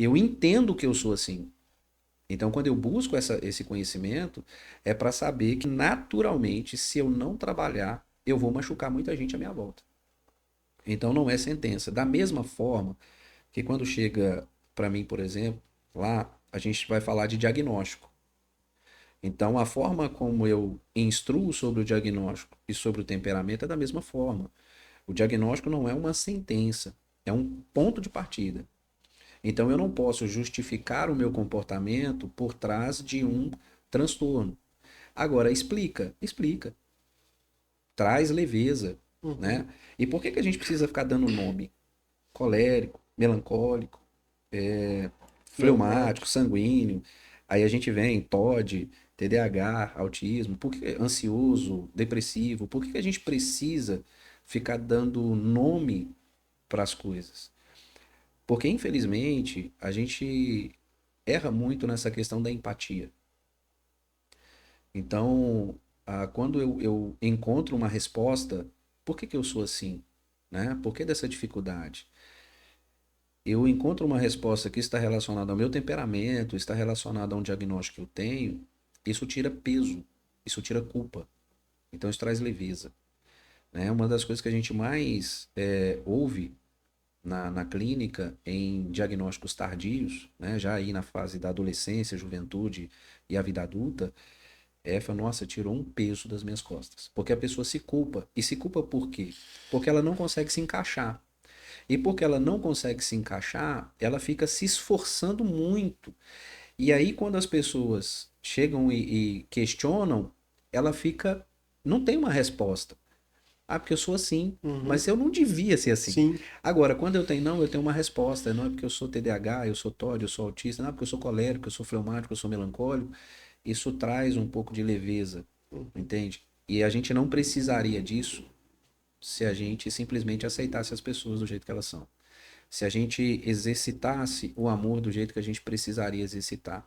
Eu entendo que eu sou assim. Então, quando eu busco esse conhecimento, é para saber que, naturalmente, se eu não trabalhar, eu vou machucar muita gente à minha volta. Então, não é sentença. Da mesma forma que quando chega para mim, por exemplo, lá a gente vai falar de diagnóstico. Então, a forma como eu instruo sobre o diagnóstico e sobre o temperamento é da mesma forma. O diagnóstico não é uma sentença, é um ponto de partida. Então, eu não posso justificar o meu comportamento por trás de um transtorno. Agora, explica, explica. Traz leveza, Uhum. né? E por que a gente precisa ficar dando nome? Colérico, melancólico, fleumático, Fleumático. sanguíneo. Aí a gente vem TOD, TDAH, autismo, ansioso, depressivo. Por que a gente precisa ficar dando nome para as coisas? Porque, infelizmente, a gente erra muito nessa questão da empatia. Então, quando eu encontro uma resposta, por que eu sou assim? Né? Por que dessa dificuldade? Eu encontro uma resposta que está relacionada ao meu temperamento, está relacionada a um diagnóstico que eu tenho, isso tira peso, isso tira culpa. Então, isso traz leveza. Né? Uma das coisas que a gente mais ouve na clínica em diagnósticos tardios, né, já aí na fase da adolescência, juventude e a vida adulta, falar, nossa, tirou um peso das minhas costas. Porque a pessoa se culpa. E se culpa por quê? Porque ela não consegue se encaixar. E porque ela não consegue se encaixar, ela fica se esforçando muito. E aí, quando as pessoas chegam e questionam, ela fica. Não tem uma resposta. Ah, porque eu sou assim. Uhum. Mas eu não devia ser assim. Sim. Agora, quando eu tenho não, eu tenho uma resposta. Não é porque eu sou TDAH, eu sou TOD, eu sou autista, não é porque eu sou colérico, eu sou fleumático, eu sou melancólico. Isso traz um pouco de leveza, Uhum. entende? E a gente não precisaria disso se a gente simplesmente aceitasse as pessoas do jeito que elas são. Se a gente exercitasse o amor do jeito que a gente precisaria exercitar,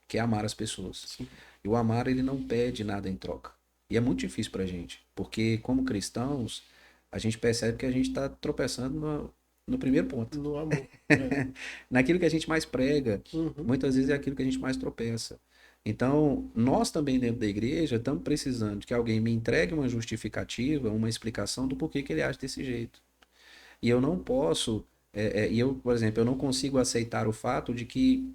que é amar as pessoas. Sim. E o amar, ele não pede nada em troca. E é muito difícil pra gente, porque como cristãos, a gente percebe que a gente está tropeçando no primeiro ponto. No amor. É. Naquilo que a gente mais prega, Uhum. muitas vezes é aquilo que a gente mais tropeça. Então, nós também dentro da igreja estamos precisando que alguém me entregue uma justificativa, uma explicação do porquê que ele age desse jeito. E eu não posso, por exemplo, eu não consigo aceitar o fato de que,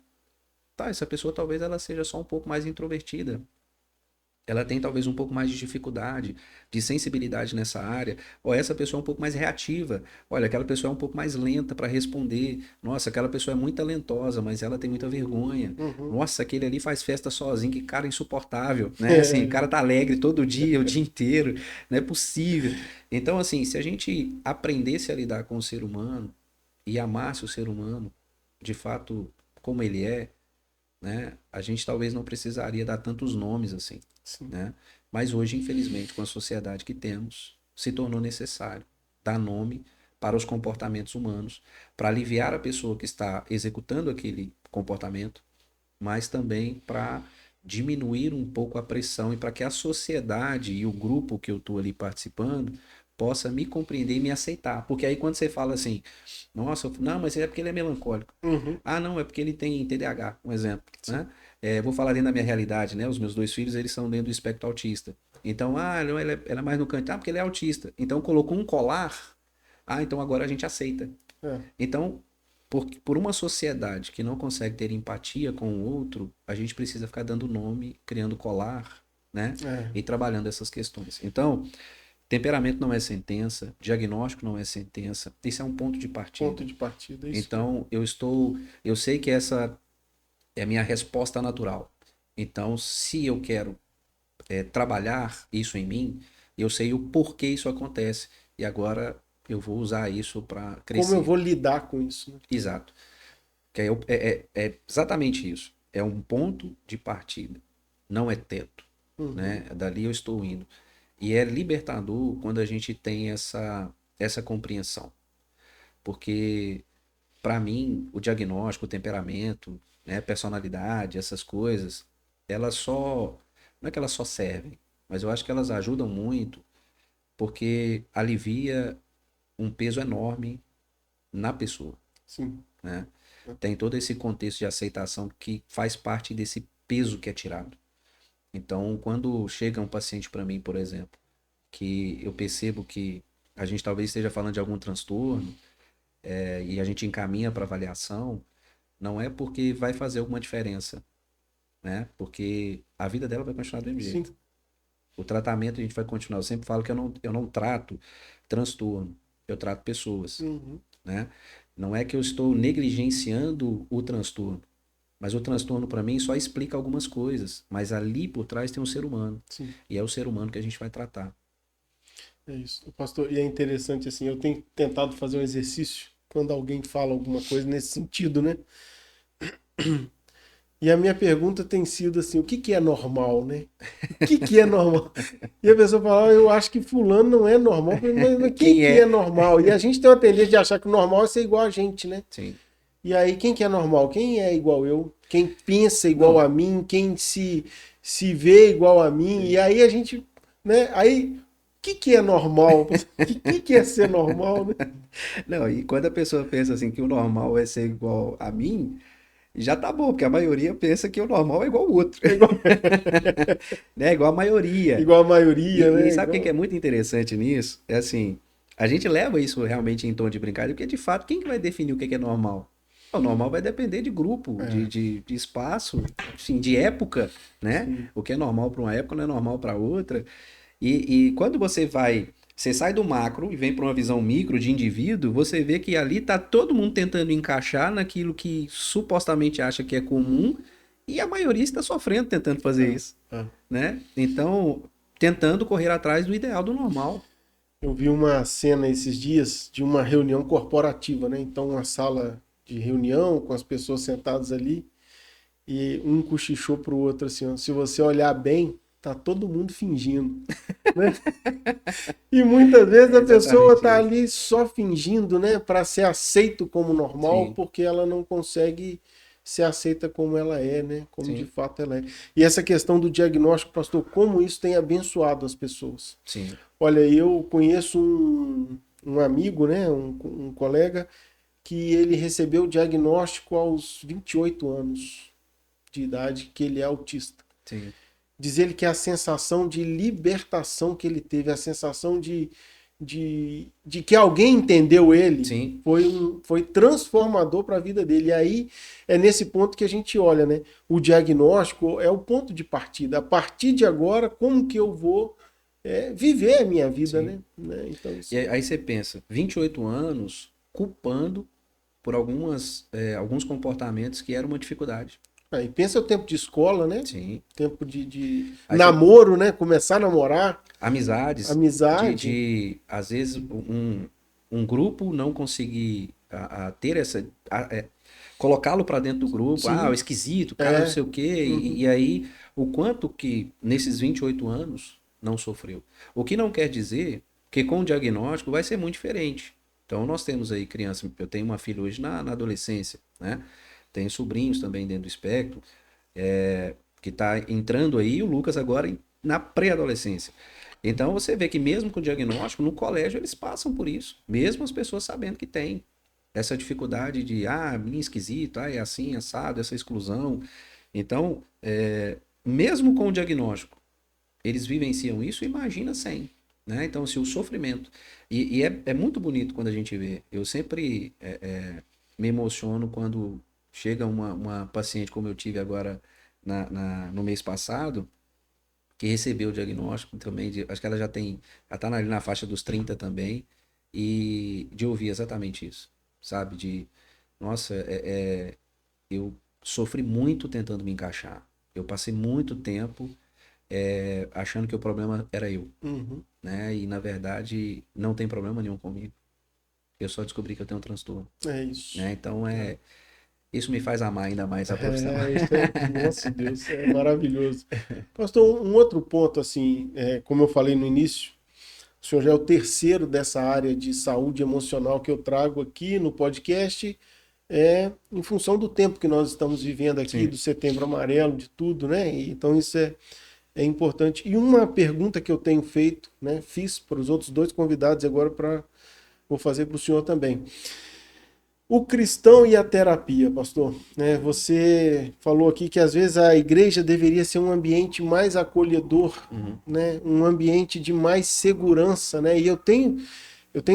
tá, essa pessoa talvez ela seja só um pouco mais introvertida. Ela tem talvez um pouco mais de dificuldade, de sensibilidade nessa área. Ou essa pessoa é um pouco mais reativa. Olha, aquela pessoa é um pouco mais lenta para responder. Nossa, aquela pessoa é muito talentosa, mas ela tem muita vergonha. Uhum. Nossa, aquele ali faz festa sozinho, que cara insuportável, né? Assim, o É. cara tá alegre todo dia, o dia inteiro. Não é possível. Então, assim, se a gente aprendesse a lidar com o ser humano e amasse o ser humano, de fato, como ele é, né? A gente talvez não precisaria dar tantos nomes assim, Sim. né? Mas hoje, infelizmente, com a sociedade que temos, se tornou necessário dar nome para os comportamentos humanos, para aliviar a pessoa que está executando aquele comportamento, mas também para diminuir um pouco a pressão e para que a sociedade e o grupo que eu estou ali participando possa me compreender e me aceitar. Porque aí quando você fala assim, nossa, não, mas é porque ele é melancólico. Uhum. Ah, não, é porque ele tem TDAH, um exemplo, Sim. né? Vou falar dentro da minha realidade, né? Os meus dois filhos, eles são dentro do espectro autista. Então, não, ele é mais no canto. Ah, porque ele é autista. Então, colocou um colar. Ah, então agora a gente aceita. É. Então, por uma sociedade que não consegue ter empatia com o outro, a gente precisa ficar dando nome, criando colar, né? É. E trabalhando essas questões. Então, temperamento não é sentença, diagnóstico não é sentença. Isso é um ponto de Ponto partida. de partida, é isso mesmo. Então, eu sei que essa é a minha resposta natural. Então, se eu quero trabalhar isso em mim, eu sei o porquê isso acontece. E agora eu vou usar isso para Como eu crescer. vou lidar com isso, né? Exato. Que é exatamente isso. É um ponto de partida, não é teto, Uhum. né? Dali eu estou indo. E é libertador quando a gente tem essa compreensão. Porque, para mim, o diagnóstico, o temperamento, né, personalidade, essas coisas, elas só. Não é que elas só servem, mas eu acho que elas ajudam muito porque alivia um peso enorme na pessoa. Sim. né? Tem todo esse contexto de aceitação que faz parte desse peso que é tirado. Então, quando chega um paciente para mim, por exemplo, que eu percebo que a gente talvez esteja falando de algum transtorno, e a gente encaminha para avaliação, não é porque vai fazer alguma diferença, né? Porque a vida dela vai continuar do mesmo Sim. jeito. O tratamento a gente vai continuar. Eu sempre falo que eu não trato transtorno, eu trato pessoas, Uhum. né? Não é que eu estou negligenciando o transtorno, mas o transtorno para mim só explica algumas coisas, mas ali por trás tem um ser humano, Sim. e é o ser humano que a gente vai tratar. É isso. Pastor, e é interessante assim, eu tenho tentado fazer um exercício quando alguém fala alguma coisa nesse sentido, né? E a minha pergunta tem sido assim, o que que é normal, né? O que que é normal? E a pessoa fala, eu acho que fulano não é normal. Eu falei, mas quem Quem que é? é normal? E a gente tem uma tendência de achar que o normal é ser igual a gente, né? Sim. E aí, quem que é normal? Quem é igual eu? Quem pensa igual Não. a mim? Quem se vê igual a mim? Sim. E aí a gente, né? Aí, o que que é normal? O que é ser normal, né? Não, e quando a pessoa pensa assim que o normal é ser igual a mim, já tá bom, porque a maioria pensa que o normal é igual ao outro, É igual, né? Igual a maioria. igual a maioria, E né? sabe o que que é Igual... muito interessante nisso? É assim, a gente leva isso realmente em tom de brincadeira, porque de fato, quem que vai definir o que que é normal? O normal vai depender de grupo, É, de espaço, enfim, de época, né? sim. O que é normal para uma época não é normal para outra. E quando você sai do macro e vem para uma visão micro de indivíduo, você vê que ali tá todo mundo tentando encaixar naquilo que supostamente acha que é comum e a maioria está sofrendo tentando fazer É, isso, é. né? Então, tentando correr atrás do ideal do normal. Eu vi uma cena esses dias de uma reunião corporativa, né? Então, uma sala de reunião com as pessoas sentadas ali e um cochichou pro outro assim, ó, se você olhar bem, tá todo mundo fingindo, né? E muitas vezes É a pessoa exatamente tá isso. ali só fingindo, né, para ser aceito como normal, Sim, porque ela não consegue ser aceita como ela é, né? Como de sim, fato ela é. E essa questão do diagnóstico, pastor, como isso tem abençoado as pessoas. sim, Olha, eu conheço um amigo, né, um colega, que ele recebeu o diagnóstico aos 28 anos de idade, que ele é autista. sim, Diz ele que a sensação de libertação que ele teve, a sensação de que alguém entendeu ele, sim. foi transformador para a vida dele. E aí é nesse ponto que a gente olha, né? O diagnóstico é o ponto de partida. A partir de agora, como que eu vou viver a minha vida, Sim. né? Então, E isso é... aí você pensa, 28 anos culpando por alguns comportamentos que eram uma dificuldade. Aí pensa o tempo de escola, né? Sim. Tempo de Aí você, namoro, né? Começar a namorar, amizades, amizade. às vezes, um grupo não conseguir ter colocá-lo para dentro do grupo, o Sim, esquisito, o cara não é. sei o quê, Uhum. e aí o quanto que nesses 28 anos não sofreu. O que não quer dizer que com o diagnóstico vai ser muito diferente. Então nós temos aí criança, eu tenho uma filha hoje na adolescência, né? Tenho sobrinhos também dentro do espectro, que está entrando aí, o Lucas agora na pré-adolescência. Então você vê que mesmo com o diagnóstico, no colégio eles passam por isso, mesmo as pessoas sabendo que tem essa dificuldade de, menino esquisito, é assim, assado, essa exclusão. Então, mesmo com o diagnóstico, eles vivenciam isso, imagina sem. Né? Então, se o sofrimento. E é muito bonito quando a gente vê. Eu sempre me emociono quando chega uma paciente, como eu tive agora no mês passado, que recebeu o diagnóstico também, acho que ela já está ali na faixa dos 30 também, e de ouvir exatamente isso, sabe? Nossa, eu sofri muito tentando me encaixar. Eu passei muito tempo achando que o problema era eu, Uhum. né? E na verdade não tem problema nenhum comigo. Eu só descobri que eu tenho um transtorno, É isso. né? Então É. isso me faz amar ainda mais a profissão. Isso é, nossa Deus, é maravilhoso. Pastor, um outro ponto, assim, como eu falei no início, o senhor já é o terceiro dessa área de saúde emocional que eu trago aqui no podcast, em função do tempo que nós estamos vivendo aqui, Sim, do Setembro Amarelo, de tudo, né? Então isso é importante. E uma pergunta que eu tenho feito, né? Fiz para os outros dois convidados e agora vou fazer para o senhor também. O cristão e a terapia, pastor, né? Você falou aqui que às vezes a igreja deveria ser um ambiente mais acolhedor, Uhum. né? Um ambiente de mais segurança, né? E eu tenho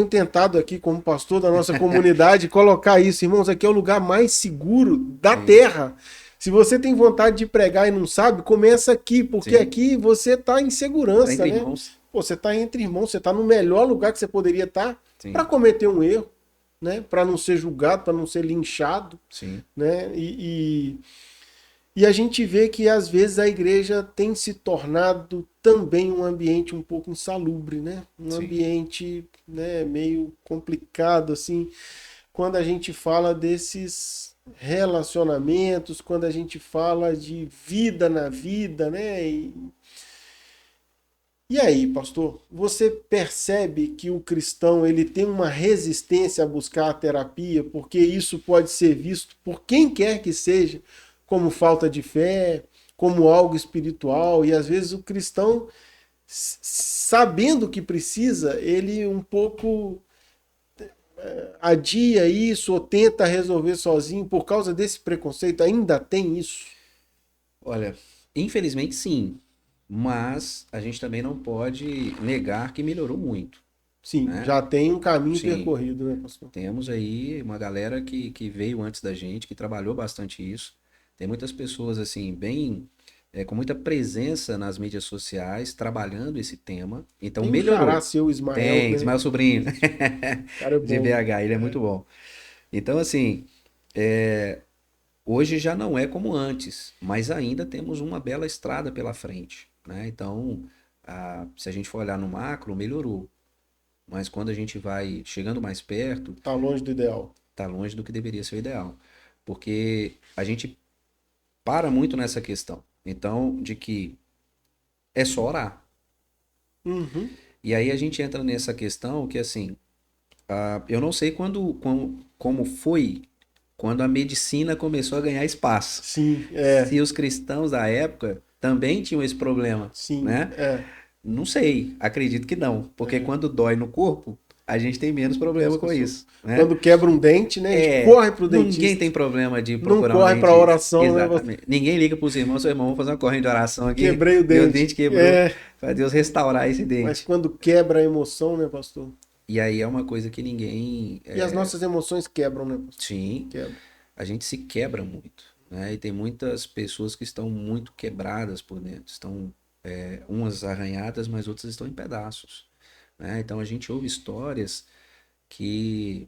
tentado aqui, como pastor da nossa comunidade, colocar isso, irmãos, aqui é o lugar mais seguro da Sim, terra. Se você tem vontade de pregar e não sabe, começa aqui, porque sim. aqui você está em Tá segurança, entre né? irmãos. Pô, você está entre irmãos, você está no melhor lugar que você poderia estar para Sim, cometer um erro, né? Para não ser julgado, para não ser linchado, sim, né? E a gente vê que às vezes a igreja tem se tornado também um ambiente um pouco insalubre, né? Um sim. ambiente, né, meio complicado assim, quando a gente fala desses relacionamentos, quando a gente fala de vida na vida, né? E aí, pastor, você percebe que o cristão ele tem uma resistência a buscar a terapia, porque isso pode ser visto por quem quer que seja como falta de fé, como algo espiritual, e às vezes o cristão, sabendo que precisa, ele um pouco adia isso ou tenta resolver sozinho por causa desse preconceito. Ainda tem isso? Olha, infelizmente sim, mas a gente também não pode negar que melhorou muito, Sim, né? já tem um caminho Sim, percorrido, né, pastor? temos aí uma galera que veio antes da gente, que trabalhou bastante isso. Tem muitas pessoas, assim, bem, com muita presença nas mídias sociais, trabalhando esse tema. Então, Tem um xará melhorou. seu, Ismael, Tem, né? Ismael Sobrinho, O cara é de bom. BH, ele é muito bom. Então, assim, hoje já não é como antes, mas ainda temos uma bela estrada pela frente, né? Então, se a gente for olhar no macro, melhorou. Mas quando a gente vai chegando mais perto, Tá longe do ideal. tá longe do que deveria ser o ideal. Porque a gente para muito nessa questão. Então, de que é só orar. Uhum. E aí a gente entra nessa questão que, assim, eu não sei como foi quando a medicina começou a ganhar espaço. Sim, Se os cristãos da época também tinham esse problema, sim, né? Não sei, acredito que não, porque é. quando dói no corpo, a gente tem menos problema com isso, né? Quando quebra um dente, né? A gente corre pro Ninguém dentista. tem problema de Não procurar um corre pra dentista. oração, né? Exatamente. Ninguém liga para os irmãos, seu irmão, vamos fazer uma corrente de oração aqui, Quebrei o meu dente. dente quebrou, É, para Deus restaurar esse mas dente. quando quebra a emoção, né, pastor? E aí é uma coisa que ninguém. E as nossas emoções quebram, né, pastor? Sim, Quebra. a gente se quebra muito, né? E tem muitas pessoas que estão muito quebradas por dentro, estão umas arranhadas, mas outras estão em pedaços, né? Então a gente ouve histórias que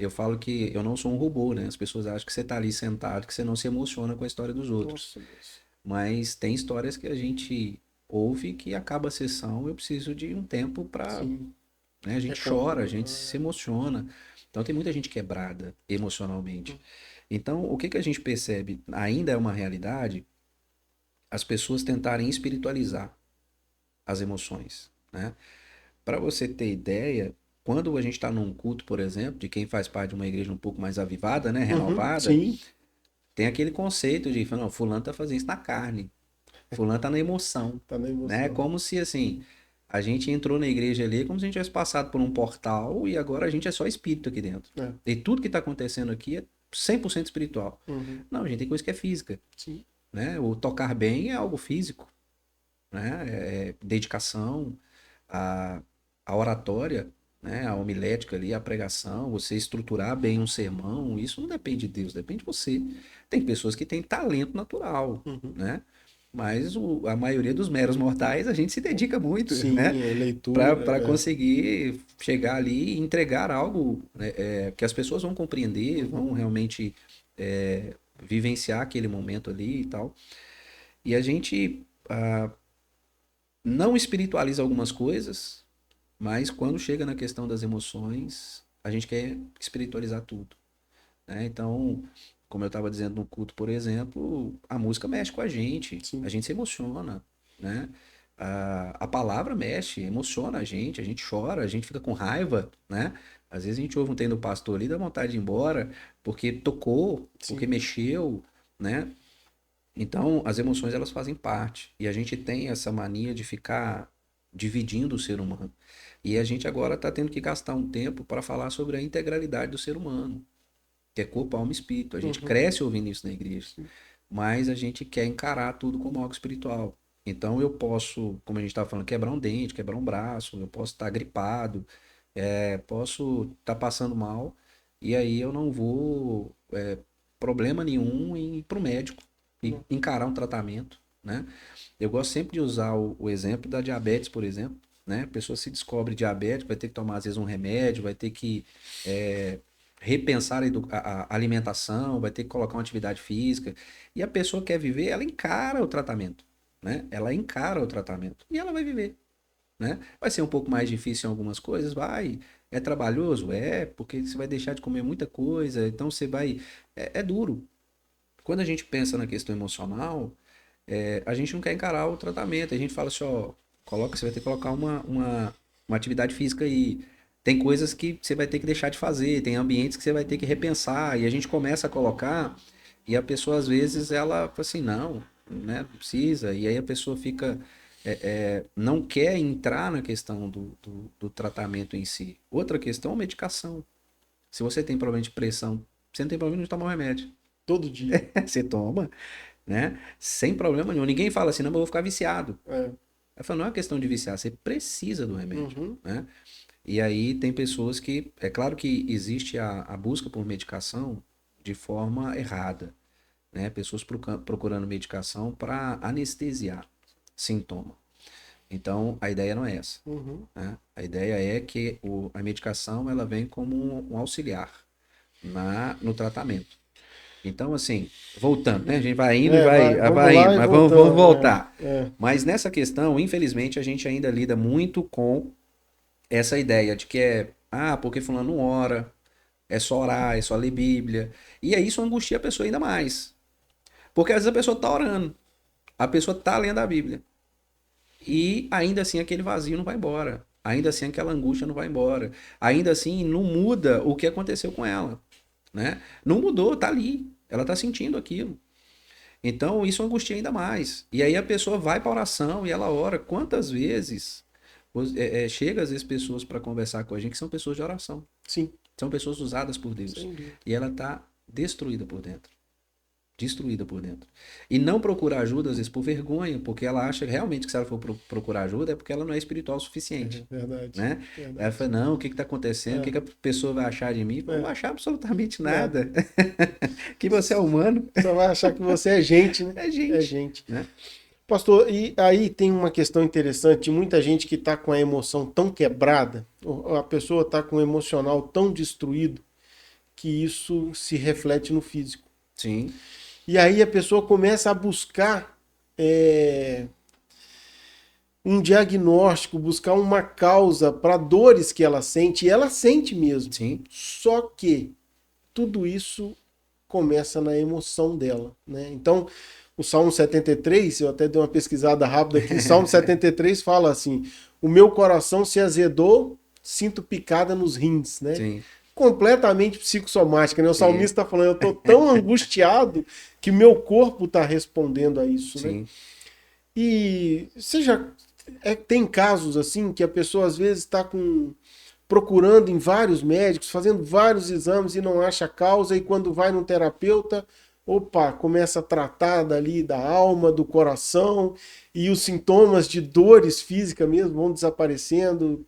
eu falo que eu não sou um robô, né? As pessoas acham que você está ali sentado, que você não se emociona com a história dos outros. Nossa, Deus. Mas tem histórias que a gente ouve que acaba a sessão, eu preciso de um tempo para, Sim. né? A gente chora, a Recompor. gente se emociona. Então tem muita gente quebrada emocionalmente. Então, o que que a gente percebe? Ainda é uma realidade as pessoas tentarem espiritualizar as emoções, né? Para você ter ideia, quando a gente está num culto, por exemplo, de quem faz parte de uma igreja um pouco mais avivada, né, Uhum, renovada, sim, tem aquele conceito de, não, fulano tá fazendo isso na carne, fulano tá na emoção, tá na né? emoção. Como se assim, a gente entrou na igreja ali como se a gente tivesse passado por um portal e agora a gente é só espírito aqui dentro. É. E tudo que está acontecendo aqui é 100% espiritual. Uhum, Não, a gente tem coisa que é física, sim. né? O tocar bem é algo físico, né? É dedicação, a, a oratória, né? A homilética ali, a pregação, você estruturar bem um sermão, isso não depende de Deus, depende de você. Tem pessoas que têm talento natural, Uhum. né? Mas a maioria dos meros mortais, a gente se dedica muito, né? Sim, Para leitura. conseguir chegar ali e entregar algo, né, que as pessoas vão compreender, vão realmente vivenciar aquele momento ali e tal. E a gente não espiritualiza algumas coisas, mas quando chega na questão das emoções, a gente quer espiritualizar tudo, né? Então, como eu estava dizendo no culto, por exemplo, a música mexe com a Sim, gente se emociona, né? A palavra mexe, emociona a gente chora, a gente fica com raiva, né? Às vezes a gente ouve um treino do pastor ali, dá vontade de ir embora, porque tocou, porque sim. mexeu, né? Então, as emoções elas fazem parte. E a gente tem essa mania de ficar dividindo o ser humano. E a gente agora está tendo que gastar um tempo para falar sobre a integralidade do ser humano, que é corpo, alma e espírito. A gente Uhum. cresce ouvindo isso na igreja, mas a gente quer encarar tudo como algo espiritual. Então eu posso, como a gente estava falando, quebrar um dente, quebrar um braço, eu posso estar gripado, posso estar passando mal, e aí eu não vou, problema nenhum em ir para o médico e encarar um tratamento, né? Eu gosto sempre de usar o exemplo da diabetes, por exemplo, né? A pessoa se descobre diabética, vai ter que tomar às vezes um remédio, vai ter que repensar a alimentação, vai ter que colocar uma atividade física. E a pessoa quer viver, ela encara o tratamento, né? Ela encara o tratamento e ela vai viver, né? Vai ser um pouco mais difícil em algumas coisas, vai. É trabalhoso? É, porque você vai deixar de comer muita coisa, então você vai. É duro. Quando a gente pensa na questão emocional, a gente não quer encarar o tratamento. A gente fala assim, ó, você vai ter que colocar uma atividade física aí. Tem coisas que você vai ter que deixar de fazer, tem ambientes que você vai ter que repensar. E a gente começa a colocar, e a pessoa, às vezes, ela fala assim, não, né, não precisa. E aí a pessoa fica, não quer entrar na questão do tratamento em si. Outra questão é a medicação. Se você tem problema de pressão, você não tem problema de tomar um remédio. Todo dia. Você toma, né? Sem problema nenhum. Ninguém fala assim, não, mas eu vou ficar viciado. É. Eu falo, não é uma questão de viciar, você precisa do remédio, Uhum. né? E aí tem pessoas que, é claro que existe a busca por medicação de forma errada, né? Pessoas procurando medicação para anestesiar sintoma. Então, a ideia não é essa, Uhum. né? A ideia é que a medicação ela vem como um auxiliar no tratamento. Então, assim, voltando, né? A gente vai indo e Vamos vai indo, lá e mas vamos voltando. voltar. É. Mas nessa questão, infelizmente, a gente ainda lida muito com essa ideia de que porque fulano não ora, é só orar, é só ler Bíblia. E aí isso angustia a pessoa ainda mais. Porque às vezes a pessoa tá orando, a pessoa tá lendo a Bíblia. E ainda assim aquele vazio não vai embora. Ainda assim aquela angústia não vai embora. Ainda assim não muda o que aconteceu com ela, né? Não mudou, tá ali. Ela tá sentindo aquilo. Então, isso angustia ainda mais. E aí a pessoa vai para oração e ela ora. Quantas vezes chega às vezes pessoas para conversar com a gente que são pessoas de oração. Sim, São pessoas usadas por Deus. sem dúvida. E ela está destruída por dentro. Destruída por dentro. E não procura ajuda, às vezes, por vergonha, porque ela acha realmente que se ela for procurar ajuda é porque ela não é espiritual o suficiente. Verdade. Né? Ela Verdade. fala, não, o que está acontecendo? O que a pessoa vai achar de mim? Não vai achar absolutamente nada. Que você é humano. Só vai achar que você é gente, né? É gente. É gente. Né? Pastor, e aí tem uma questão interessante, muita gente que está com a emoção tão quebrada, ou a pessoa está com o emocional tão destruído, que isso se reflete no físico. Sim. E aí a pessoa começa a buscar um diagnóstico, buscar uma causa para dores que ela sente, e ela sente mesmo. Sim. Só que tudo isso começa na emoção dela, né? Então, o Salmo 73, eu até dei uma pesquisada rápida aqui, o Salmo 73 fala assim: o meu coração se azedou, sinto picada nos rins, né? Sim. Completamente psicossomática, né? O Sim. salmista está falando, eu estou tão angustiado que meu corpo está respondendo a isso, Sim. né? E você já tem casos assim que a pessoa às vezes está procurando em vários médicos, fazendo vários exames e não acha causa, e quando vai num terapeuta, opa, começa a tratar dali da alma, do coração, e os sintomas de dores físicas mesmo vão desaparecendo.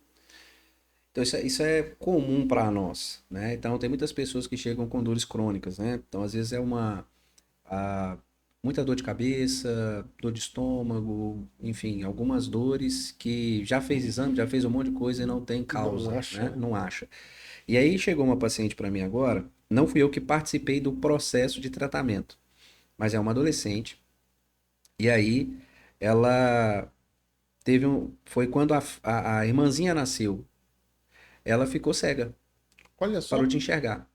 Então, isso é comum para nós, né? Então, tem muitas pessoas que chegam com dores crônicas, né? Então, às vezes é muita dor de cabeça, dor de estômago, enfim, algumas dores que já fez exame, já fez um monte de coisa e não tem causa, Não acha, né? né? Não acha. E aí chegou uma paciente para mim agora, não fui eu que participei do processo de tratamento, mas é uma adolescente. E aí ela foi quando a irmãzinha nasceu, ela ficou cega, Olha só. parou de enxergar.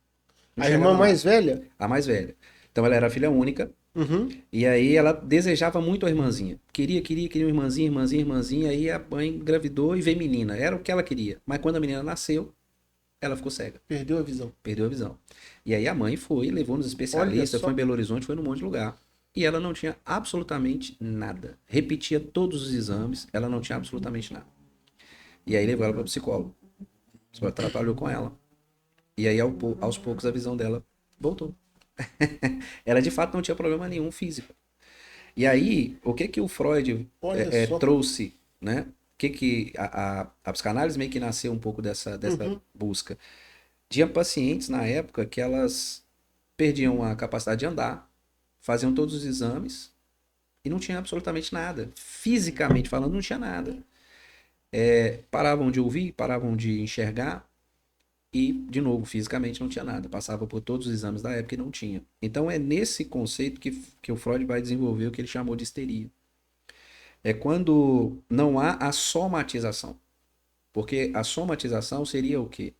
Não A irmã enxergava mais nada. velha? A mais velha. Então ela era filha única. Uhum. E aí ela desejava muito a irmãzinha. Queria uma irmãzinha, irmãzinha, irmãzinha. Aí a mãe engravidou e veio menina. Era o que ela queria. Mas quando a menina nasceu, ela ficou cega. Perdeu a visão. Perdeu a visão. E aí a mãe foi, levou nos Olha especialistas, só. foi em Belo Horizonte, foi num monte de lugar. E ela não tinha absolutamente nada. Repetia todos os exames, ela não tinha absolutamente nada. E aí levou ela para o psicólogo. O psicólogo trabalhou com ela. E aí aos poucos a visão dela voltou. Ela de fato não tinha problema nenhum físico. E aí, o que que o Freud Olha só. trouxe, né? O que que a psicanálise meio que nasceu um pouco dessa Uhum. busca. Tinha pacientes na época que elas perdiam a capacidade de andar, faziam todos os exames e não tinha absolutamente nada. Fisicamente falando, não tinha nada. Paravam de ouvir, paravam de enxergar e, de novo, fisicamente não tinha nada. Passava por todos os exames da época e não tinha. Então é nesse conceito que o Freud vai desenvolver o que ele chamou de histeria. É quando não há a somatização. Porque a somatização seria o quê?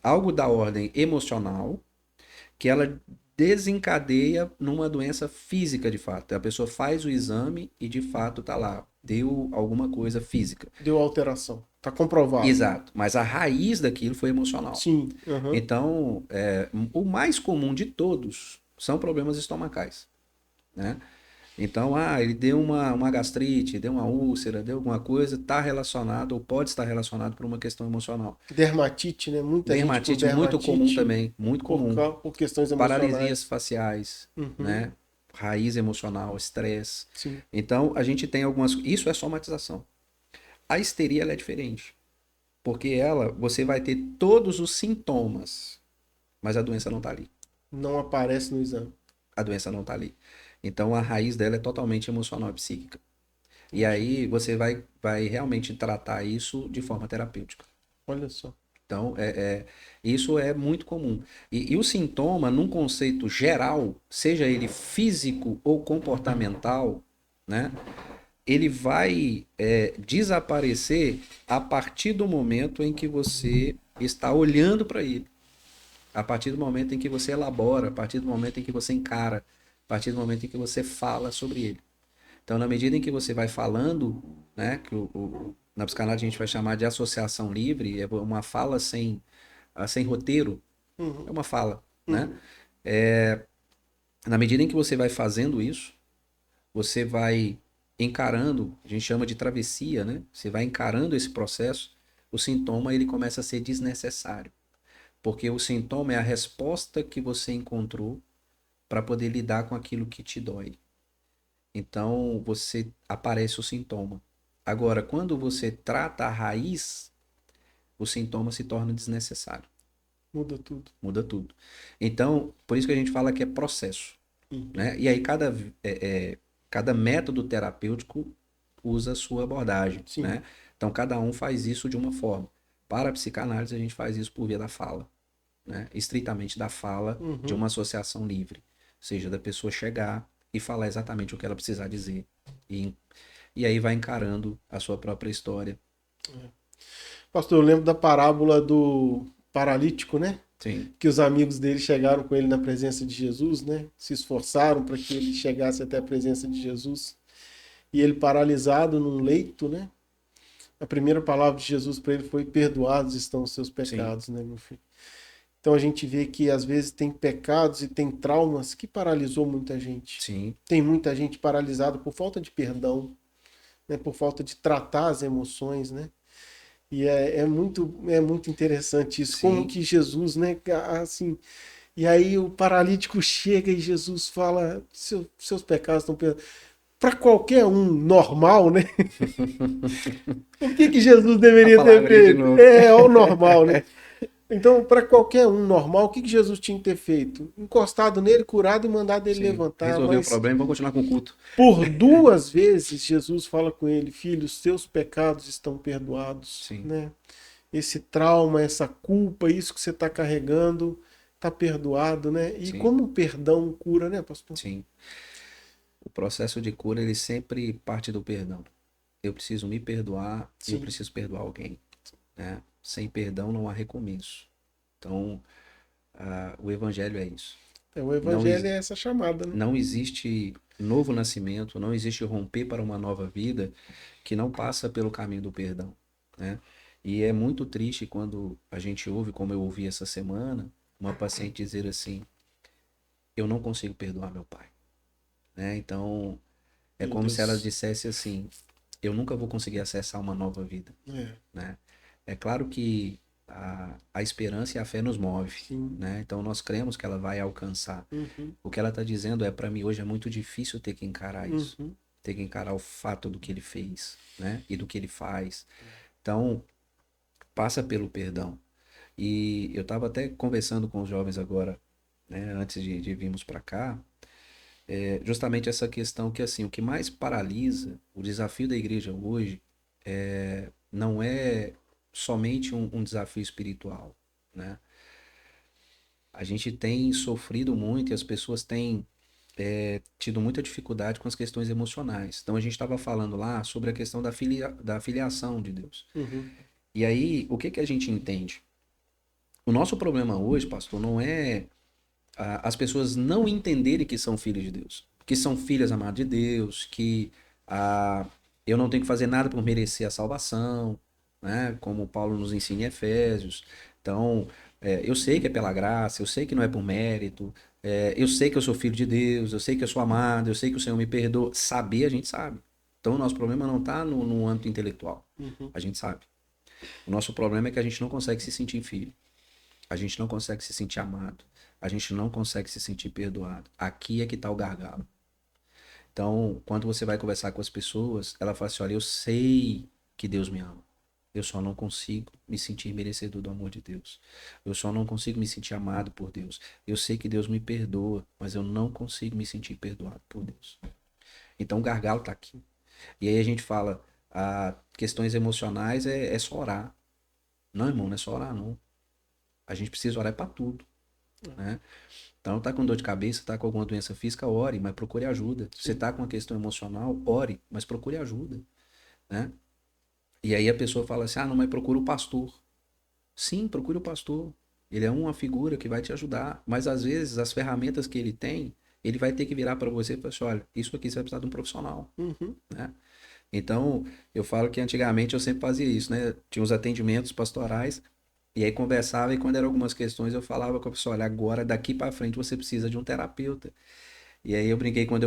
Algo da ordem emocional que ela desencadeia numa doença física de fato. A pessoa faz o exame e de fato tá lá, deu alguma coisa física. Deu alteração. Tá comprovado. Exato, mas a raiz daquilo foi emocional. Sim. Uhum. Então, o mais comum de todos são problemas estomacais, né? Então, ele deu uma gastrite, deu uma úlcera, deu alguma coisa, está relacionado ou pode estar relacionado por uma questão emocional. Dermatite, né? Muita gente com Dermatite muito comum dermatite também, muito comum. por questões Paralisias emocionais. faciais, Uhum. né? Raiz emocional, estresse. Sim. Então, a gente tem algumas. Isso é somatização. A histeria ela é diferente. Porque você vai ter todos os sintomas, mas a doença não está ali. Não aparece no exame. A doença não está ali. Então, a raiz dela é totalmente emocional e psíquica. E Entendi. aí, você vai realmente tratar isso de forma terapêutica. Olha só. Então, isso é muito comum. E o sintoma, num conceito geral, seja ele físico ou comportamental, né, ele vai desaparecer a partir do momento em que você está olhando para ele, a partir do momento em que você elabora, a partir do momento em que você encara, a partir do momento em que você fala sobre ele. Então, na medida em que você vai falando, né, que na psicanálise a gente vai chamar de associação livre, é uma fala sem roteiro, é Uhum. uma fala, né? Uhum. Na medida em que você vai fazendo isso, você vai encarando, a gente chama de travessia, né? Você vai encarando esse processo, o sintoma ele começa a ser desnecessário, porque o sintoma é a resposta que você encontrou para poder lidar com aquilo que te dói. Então, você aparece o sintoma. Agora, quando você trata a raiz, o sintoma se torna desnecessário. Muda tudo. Muda tudo. Então, por isso que a gente fala que é processo, Uhum. né? E aí cada método terapêutico usa a sua abordagem, Sim. né? Então, cada um faz isso de uma forma. Para a psicanálise, a gente faz isso por via da fala, né? Estritamente da fala de Uhum. uma associação livre. Ou seja, da pessoa chegar e falar exatamente o que ela precisar dizer. E aí vai encarando a sua própria história. Pastor, eu lembro da parábola do paralítico, né? Sim, Que os amigos dele chegaram com ele na presença de Jesus, né? Se esforçaram para que ele chegasse até a presença de Jesus. E ele paralisado num leito, né? A primeira palavra de Jesus para ele foi: perdoados estão os seus sim, pecados, né, meu filho? Então a gente vê que às vezes tem pecados e tem traumas que paralisou muita gente. sim, Tem muita gente paralisada por falta de perdão, né? Por falta de tratar as emoções, né? E é muito interessante isso, como sim. que Jesus, né, assim, e aí o paralítico chega e Jesus fala: seus pecados estão perdoados. Para qualquer um normal, né? O que Jesus A deveria ter palavra aí de feito? novo. É o normal, né? Então, para qualquer um normal, o que Jesus tinha que ter feito? Encostado nele, curado e mandado ele Sim. levantar. Resolveu o Mas problema, vamos continuar com o culto. por duas vezes Jesus fala com ele: filho, seus pecados estão perdoados, Sim, né? Esse trauma, essa culpa, isso que você está carregando, está perdoado, né? E sim, como o perdão cura, né, pastor? sim. O processo de cura, ele sempre parte do perdão. Eu preciso me perdoar e eu Sim. preciso perdoar alguém, né? Sem perdão não há recomeço. Então, o evangelho é isso. É, o Não, evangelho é essa chamada, né? não existe novo nascimento, não existe romper para uma nova vida que não passa pelo caminho do perdão, né? E é muito triste quando a gente ouve, como eu ouvi essa semana, uma paciente dizer assim: eu não consigo perdoar meu pai, né? Então, é Meu como se ela Deus. dissesse assim: eu nunca vou conseguir acessar uma nova vida, É. né? É claro que a esperança e a fé nos move, Sim. né? Então nós cremos que ela vai alcançar. Uhum. O que ela está dizendo é, para mim hoje é muito difícil ter que encarar isso, Uhum. ter que encarar o fato do que ele fez, né? E do que ele faz. Então passa pelo perdão. E eu estava até conversando com os jovens agora, né? Antes de virmos para cá, justamente essa questão que assim, o que mais paralisa o desafio da igreja hoje não é somente um desafio espiritual, né? A gente tem sofrido muito e as pessoas têm tido muita dificuldade com as questões emocionais. Então a gente estava falando lá sobre a questão da filiação de Deus. Uhum. E aí, o que que a gente entende? O nosso problema hoje, pastor, não é as pessoas não entenderem que são filhos de Deus, que são filhas amadas de Deus, que ah, eu não tenho que fazer nada por merecer a salvação, né? Como Paulo nos ensina em Efésios. Então, eu sei que é pela graça, eu sei que não é por mérito, eu sei que eu sou filho de Deus, eu sei que eu sou amado, eu sei que o Senhor me perdoa. Saber, a gente sabe. Então, o nosso problema não está no âmbito intelectual. Uhum. A gente sabe. O nosso problema é que a gente não consegue se sentir filho. A gente não consegue se sentir amado. A gente não consegue se sentir perdoado. Aqui é que está o gargalo. Então, quando você vai conversar com as pessoas, ela fala assim: olha, eu sei que Deus me ama. Eu só não consigo me sentir merecedor do amor de Deus. Eu só não consigo me sentir amado por Deus. Eu sei que Deus me perdoa, mas eu não consigo me sentir perdoado por Deus. Então, o gargalo está aqui. E aí a gente fala: questões emocionais é só orar. Não, irmão, não é só orar, não. A gente precisa orar para tudo, né? Então, tá com dor de cabeça, tá com alguma doença física, ore, mas procure ajuda. Se você tá com uma questão emocional, ore, mas procure ajuda, né? E aí a pessoa fala assim: ah, não, mas procura o pastor. Sim, procure o pastor. Ele é uma figura que vai te ajudar, mas às vezes as ferramentas que ele tem, ele vai ter que virar para você e falar assim: olha, isso aqui você vai precisar de um profissional, Uhum. né? Então, eu falo que antigamente eu sempre fazia isso, né? Tinha os atendimentos pastorais, e aí conversava, e quando eram algumas questões, eu falava com a pessoa: olha, agora daqui para frente você precisa de um terapeuta. E aí eu brinquei, quando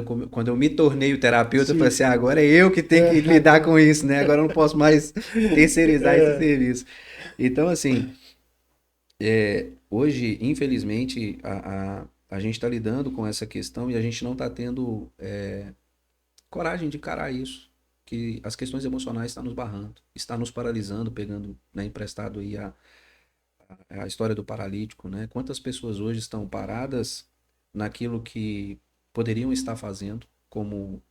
eu me tornei o terapeuta, eu falei Sim. assim: agora é eu que tenho que lidar com isso, né? Agora eu não posso mais terceirizar esse É. serviço. Então, assim, hoje, infelizmente, a gente está lidando com essa questão e a gente não está tendo coragem de encarar isso. Que as questões emocionais estão nos barrando, está nos paralisando, pegando, né, emprestado aí a história do paralítico, né? Quantas pessoas hoje estão paradas naquilo que poderiam estar fazendo como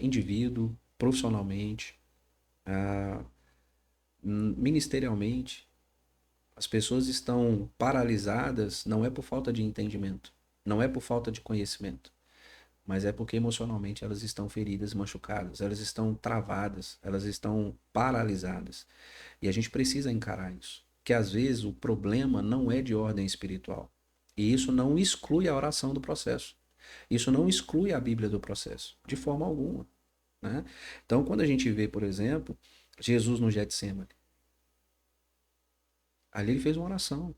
indivíduo, profissionalmente, ministerialmente. As pessoas estão paralisadas não é por falta de entendimento, não é por falta de conhecimento, mas é porque emocionalmente elas estão feridas, machucadas, elas estão travadas, elas estão paralisadas. E a gente precisa encarar isso. Que às vezes o problema não é de ordem espiritual. E isso não exclui a oração do processo. Isso não exclui a Bíblia do processo, de forma alguma, né? Então, quando a gente vê, por exemplo, Jesus no Getsemane, ali ele fez uma oração.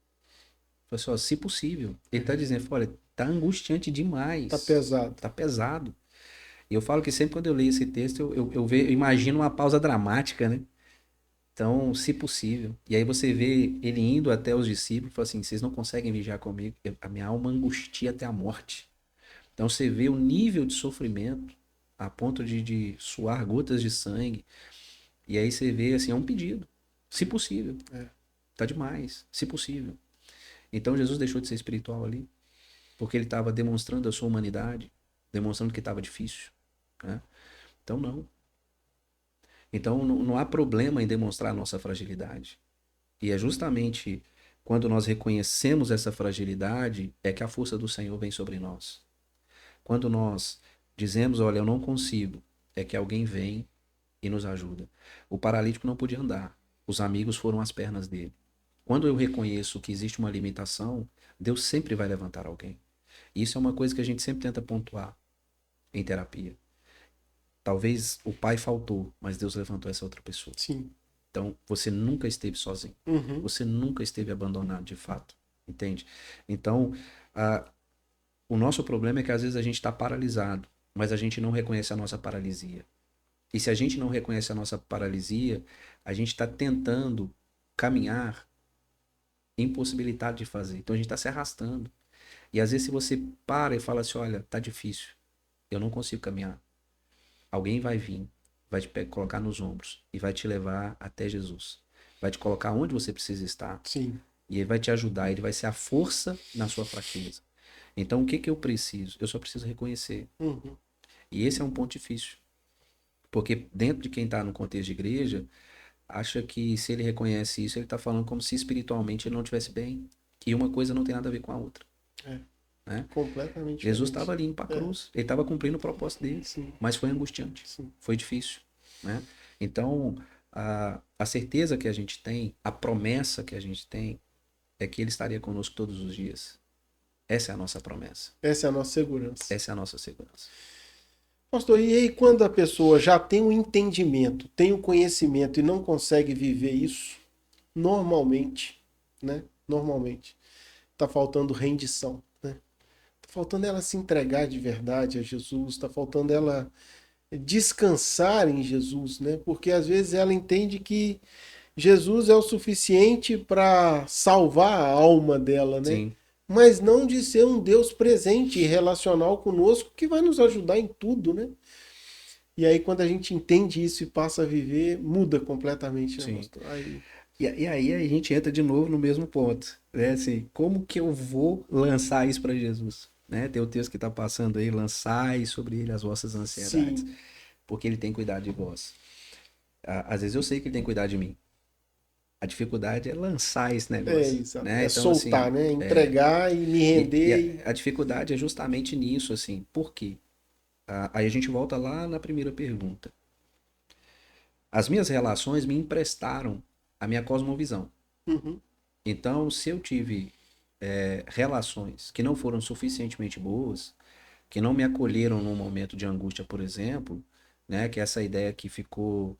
Falou assim: ó, se possível. Ele está dizendo: olha, tá angustiante Tá demais. pesado. Tá pesado. E eu falo que sempre quando eu leio esse texto, eu imagino uma pausa dramática, né? Então, se possível. E aí você vê ele indo até os discípulos e fala assim: vocês não conseguem vigiar comigo, a minha alma angustia até a morte. Então você vê o nível de sofrimento a ponto de suar gotas de sangue. E aí você vê assim, é um pedido. Se possível. É. Tá demais. Se possível. Então Jesus deixou de ser espiritual ali, porque ele estava demonstrando a sua humanidade, demonstrando que estava difícil, né? Então não. Então não há problema em demonstrar a nossa fragilidade. E é justamente quando nós reconhecemos essa fragilidade é que a força do Senhor vem sobre nós. Quando nós dizemos: olha, eu não consigo, é que alguém vem e nos ajuda. O paralítico não podia andar. Os amigos foram as pernas dele. Quando eu reconheço que existe uma limitação, Deus sempre vai levantar alguém. Isso é uma coisa que a gente sempre tenta pontuar em terapia. Talvez o pai faltou, mas Deus levantou essa outra pessoa. Sim. Então, você nunca esteve sozinho. Uhum. Você nunca esteve abandonado, de fato. Entende? Então, o nosso problema é que às vezes a gente está paralisado, mas a gente não reconhece a nossa paralisia. E se a gente não reconhece a nossa paralisia, a gente está tentando caminhar impossibilitado de fazer. Então a gente está se arrastando. E às vezes se você para e fala assim, olha, tá difícil, eu não consigo caminhar. Alguém vai vir, vai te colocar nos ombros e vai te levar até Jesus. Vai te colocar onde você precisa estar. Sim. E ele vai te ajudar, ele vai ser a força na sua fraqueza. Então o que que eu preciso? Eu só preciso reconhecer. Uhum. E esse é um ponto difícil. Porque dentro de quem está no contexto de igreja, acha que se ele reconhece isso, ele está falando como se espiritualmente ele não estivesse bem. E uma coisa não tem nada a ver com a outra. É. Né? Completamente Jesus diferente. estava ali para a cruz, ele estava cumprindo o propósito dele, Sim. mas foi angustiante, Sim. foi difícil. Né? Então, a certeza que a gente tem, a promessa que a gente tem, é que ele estaria conosco todos os dias. Essa é a nossa promessa. Essa é a nossa segurança. Essa é a nossa segurança. Pastor, e aí quando a pessoa já tem o entendimento, tem o conhecimento e não consegue viver isso, normalmente, né? Normalmente, tá faltando rendição, né? Tá faltando ela se entregar de verdade a Jesus, tá faltando ela descansar em Jesus, né? Porque às vezes ela entende que Jesus é o suficiente para salvar a alma dela, né? Sim, Mas não de ser um Deus presente e relacional conosco que vai nos ajudar em tudo, né? E aí, quando a gente entende isso e passa a viver, muda completamente, né, sim. pastor? Aí, E aí a gente entra de novo no mesmo ponto, né? Assim, como que eu vou lançar isso para Jesus? Né? Tem o texto que está passando aí, lançai sobre ele as vossas ansiedades, sim, porque ele tem cuidado de vós. Às vezes eu sei que ele tem cuidado de mim. A dificuldade é lançar esse é negócio, isso. né? É Então, soltar, assim, né? Entregar e me e render. a dificuldade é justamente nisso, assim. Por quê? Aí a gente volta lá na primeira pergunta. As minhas relações me emprestaram a minha cosmovisão. Uhum, Então, se eu tive relações que não foram suficientemente boas, que não me acolheram num momento de angústia, por exemplo, né? Que essa ideia que ficou,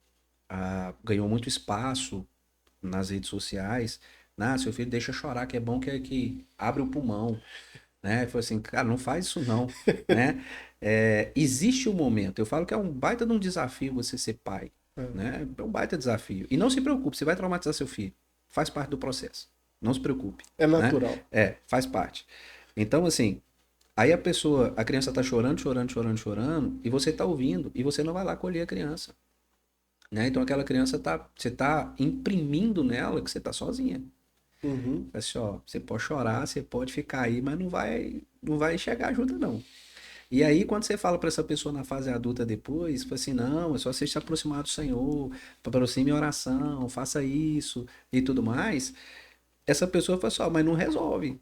ganhou muito espaço nas redes sociais. Ah, seu filho deixa chorar, que é bom que abre o pulmão, né? Foi assim, cara, não faz isso não, né? Existe um momento, eu falo que é um baita de um desafio você ser pai, é, né? É um baita desafio. E não se preocupe, você vai traumatizar seu filho. Faz parte do processo. Não se preocupe, é né? natural. Faz parte. Então, assim, aí a criança tá chorando, chorando, chorando, chorando, e você tá ouvindo, e você não vai lá acolher a criança, né? Então aquela criança você tá imprimindo nela que você tá sozinha. Uhum. Assim, ó, você pode chorar, você pode ficar aí, mas não vai chegar ajuda não. E aí quando você fala para essa pessoa na fase adulta depois, fala assim, não, é só você se aproximar do Senhor, aproxime em oração, faça isso e tudo mais. Essa pessoa fala assim, ó, mas não resolve.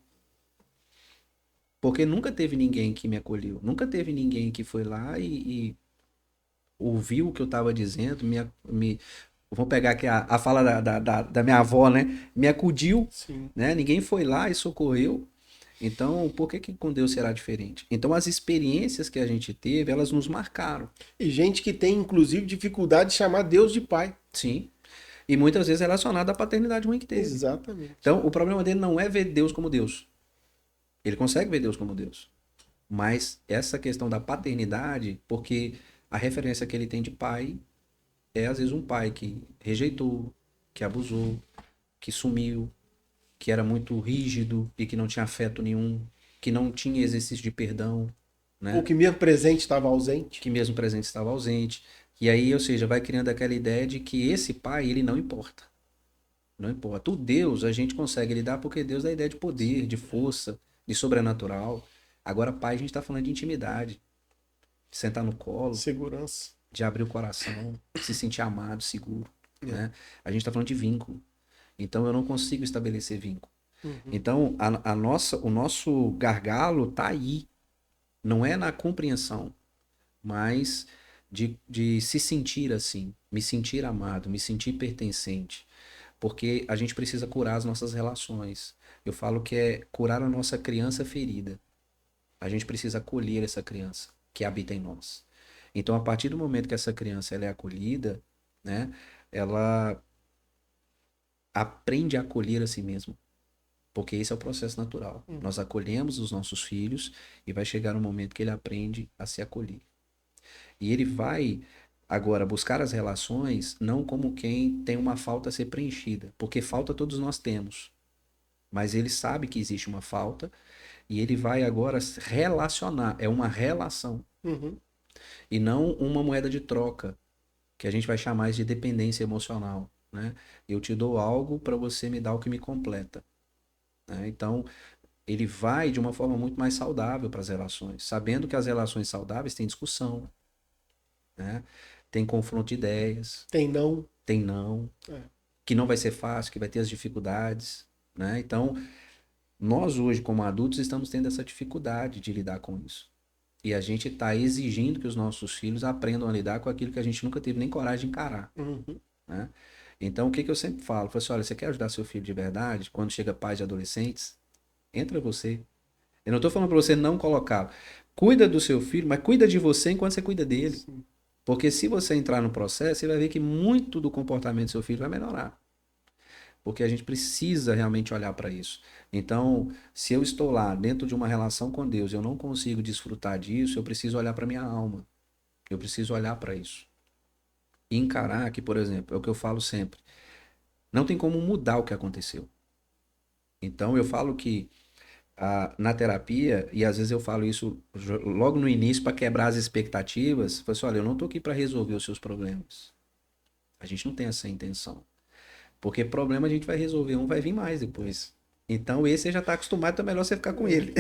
Porque nunca teve ninguém que me acolheu, nunca teve ninguém que foi lá e ouviu o que eu estava dizendo, vou pegar aqui a fala da minha avó, né? Me acudiu, Sim. né? Ninguém foi lá e socorreu. Então, por que que com Deus será diferente? Então, as experiências que a gente teve, elas nos marcaram, E gente que tem, inclusive, dificuldade de chamar Deus de pai. sim. E muitas vezes relacionado à paternidade ruim que teve. Exatamente. Então, o problema dele não é ver Deus como Deus. Ele consegue ver Deus como Deus. Mas essa questão da paternidade, porque a referência que ele tem de pai é às vezes um pai que rejeitou, que abusou, que sumiu, que era muito rígido e que não tinha afeto nenhum, que não tinha exercício de perdão, Ou né? que mesmo presente estava ausente. Que mesmo presente estava ausente. E aí, ou seja, vai criando aquela ideia de que esse pai, ele não importa. Não importa. O Deus a gente consegue lidar porque Deus dá a ideia de poder, de força, de sobrenatural. Agora, pai, a gente está falando de intimidade, de sentar no colo, Segurança. de abrir o coração, de se sentir amado, seguro, É. né? A gente está falando de vínculo. Então, eu não consigo estabelecer vínculo. Uhum. Então, o nosso gargalo está aí. Não é na compreensão, mas de se sentir assim, me sentir amado, me sentir pertencente. Porque a gente precisa curar as nossas relações. Eu falo que é curar a nossa criança ferida. A gente precisa acolher essa criança que habita em nós. Então, a partir do momento que essa criança ela é acolhida, né, ela aprende a acolher a si mesma. Porque esse é o processo natural. Nós acolhemos os nossos filhos e vai chegar um momento que ele aprende a se acolher. E ele vai agora buscar as relações não como quem tem uma falta a ser preenchida, porque falta todos nós temos. mas ele sabe que existe uma falta e ele vai agora relacionar. É uma relação Uhum. e não uma moeda de troca, que a gente vai chamar de dependência emocional, né? Eu te dou algo para você me dar o que me completa, né? Então, ele vai de uma forma muito mais saudável para as relações, sabendo que as relações saudáveis têm discussão, né? Tem confronto de ideias, Tem não. tem não, É. que não vai ser fácil, que vai ter as dificuldades, né? Então, nós hoje, como adultos, estamos tendo essa dificuldade de lidar com isso. E a gente está exigindo que os nossos filhos aprendam a lidar com aquilo que a gente nunca teve nem coragem de encarar, Uhum. né? Então, o que que eu sempre falo? Eu falo assim, olha, você quer ajudar seu filho de verdade? Quando chega pais de adolescentes, entra você. Eu não estou falando para você não colocá-lo. Cuida do seu filho, mas cuida de você enquanto você cuida dele. Sim. Porque se você entrar no processo, você vai ver que muito do comportamento do seu filho vai melhorar. Porque a gente precisa realmente olhar para isso. Então, se eu estou lá dentro de uma relação com Deus, eu não consigo desfrutar disso, eu preciso olhar para minha alma. Eu preciso olhar para isso. E encarar que, por exemplo, é o que eu falo sempre. Não tem como mudar o que aconteceu. Então, eu falo que na terapia, e às vezes eu falo isso logo no início para quebrar as expectativas, eu falo assim, olha, eu não estou aqui para resolver os seus problemas. A gente não tem essa intenção. Porque problema a gente vai resolver, um vai vir mais depois. Então esse você já está acostumado, então é melhor você ficar com ele.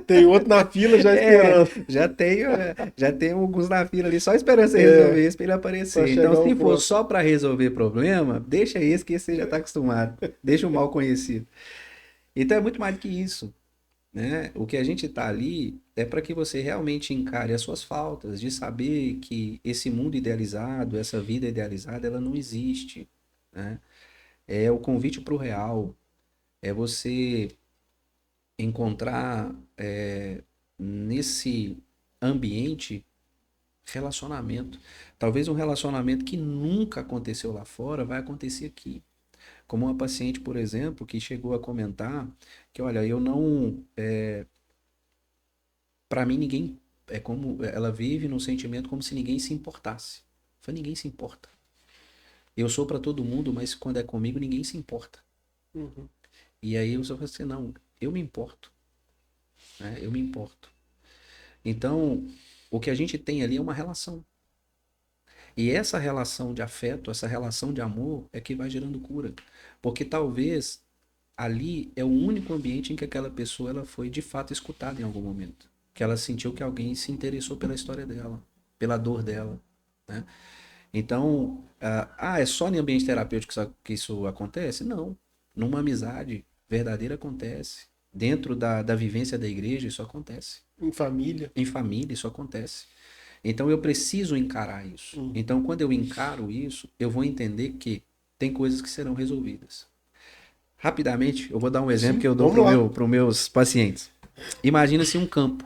Tem outro na fila já É, esperando já tem alguns na fila ali só esperando você é, resolver esse para ele para aparecer. Então, chegar o se for próximo. só para resolver problema, deixa esse que esse você já está acostumado. Deixa o mal conhecido. Então é muito mais do que isso, né? O que a gente está ali é para que você realmente encare as suas faltas, de saber que esse mundo idealizado, essa vida idealizada, ela não existe, né? É o convite para o real, é você encontrar nesse ambiente relacionamento. Talvez um relacionamento que nunca aconteceu lá fora vai acontecer aqui. Como uma paciente, por exemplo, que chegou a comentar que, olha, eu não, para mim ninguém é como ela vive num sentimento como se ninguém se importasse. Eu falei, ninguém se importa. Eu sou para todo mundo, mas quando é comigo ninguém se importa. Uhum. E aí eu só falei assim, não, eu me importo, né? Eu me importo. Então, o que a gente tem ali é uma relação. E essa relação de afeto, essa relação de amor é que vai gerando cura. Porque talvez ali é o único ambiente em que aquela pessoa ela foi de fato escutada em algum momento. Que ela sentiu que alguém se interessou pela história dela, pela dor dela, né? Então, é só em ambiente terapêutico que isso acontece? Não. Numa amizade verdadeira acontece. Dentro da vivência da igreja, isso acontece. Em família. Em família, isso acontece. Então, eu preciso encarar isso. Uhum. Então, quando eu encaro isso, eu vou entender que tem coisas que serão resolvidas. Rapidamente, eu vou dar um exemplo Sim, que eu dou vamos lá. para os meus pacientes. Imagina-se um campo.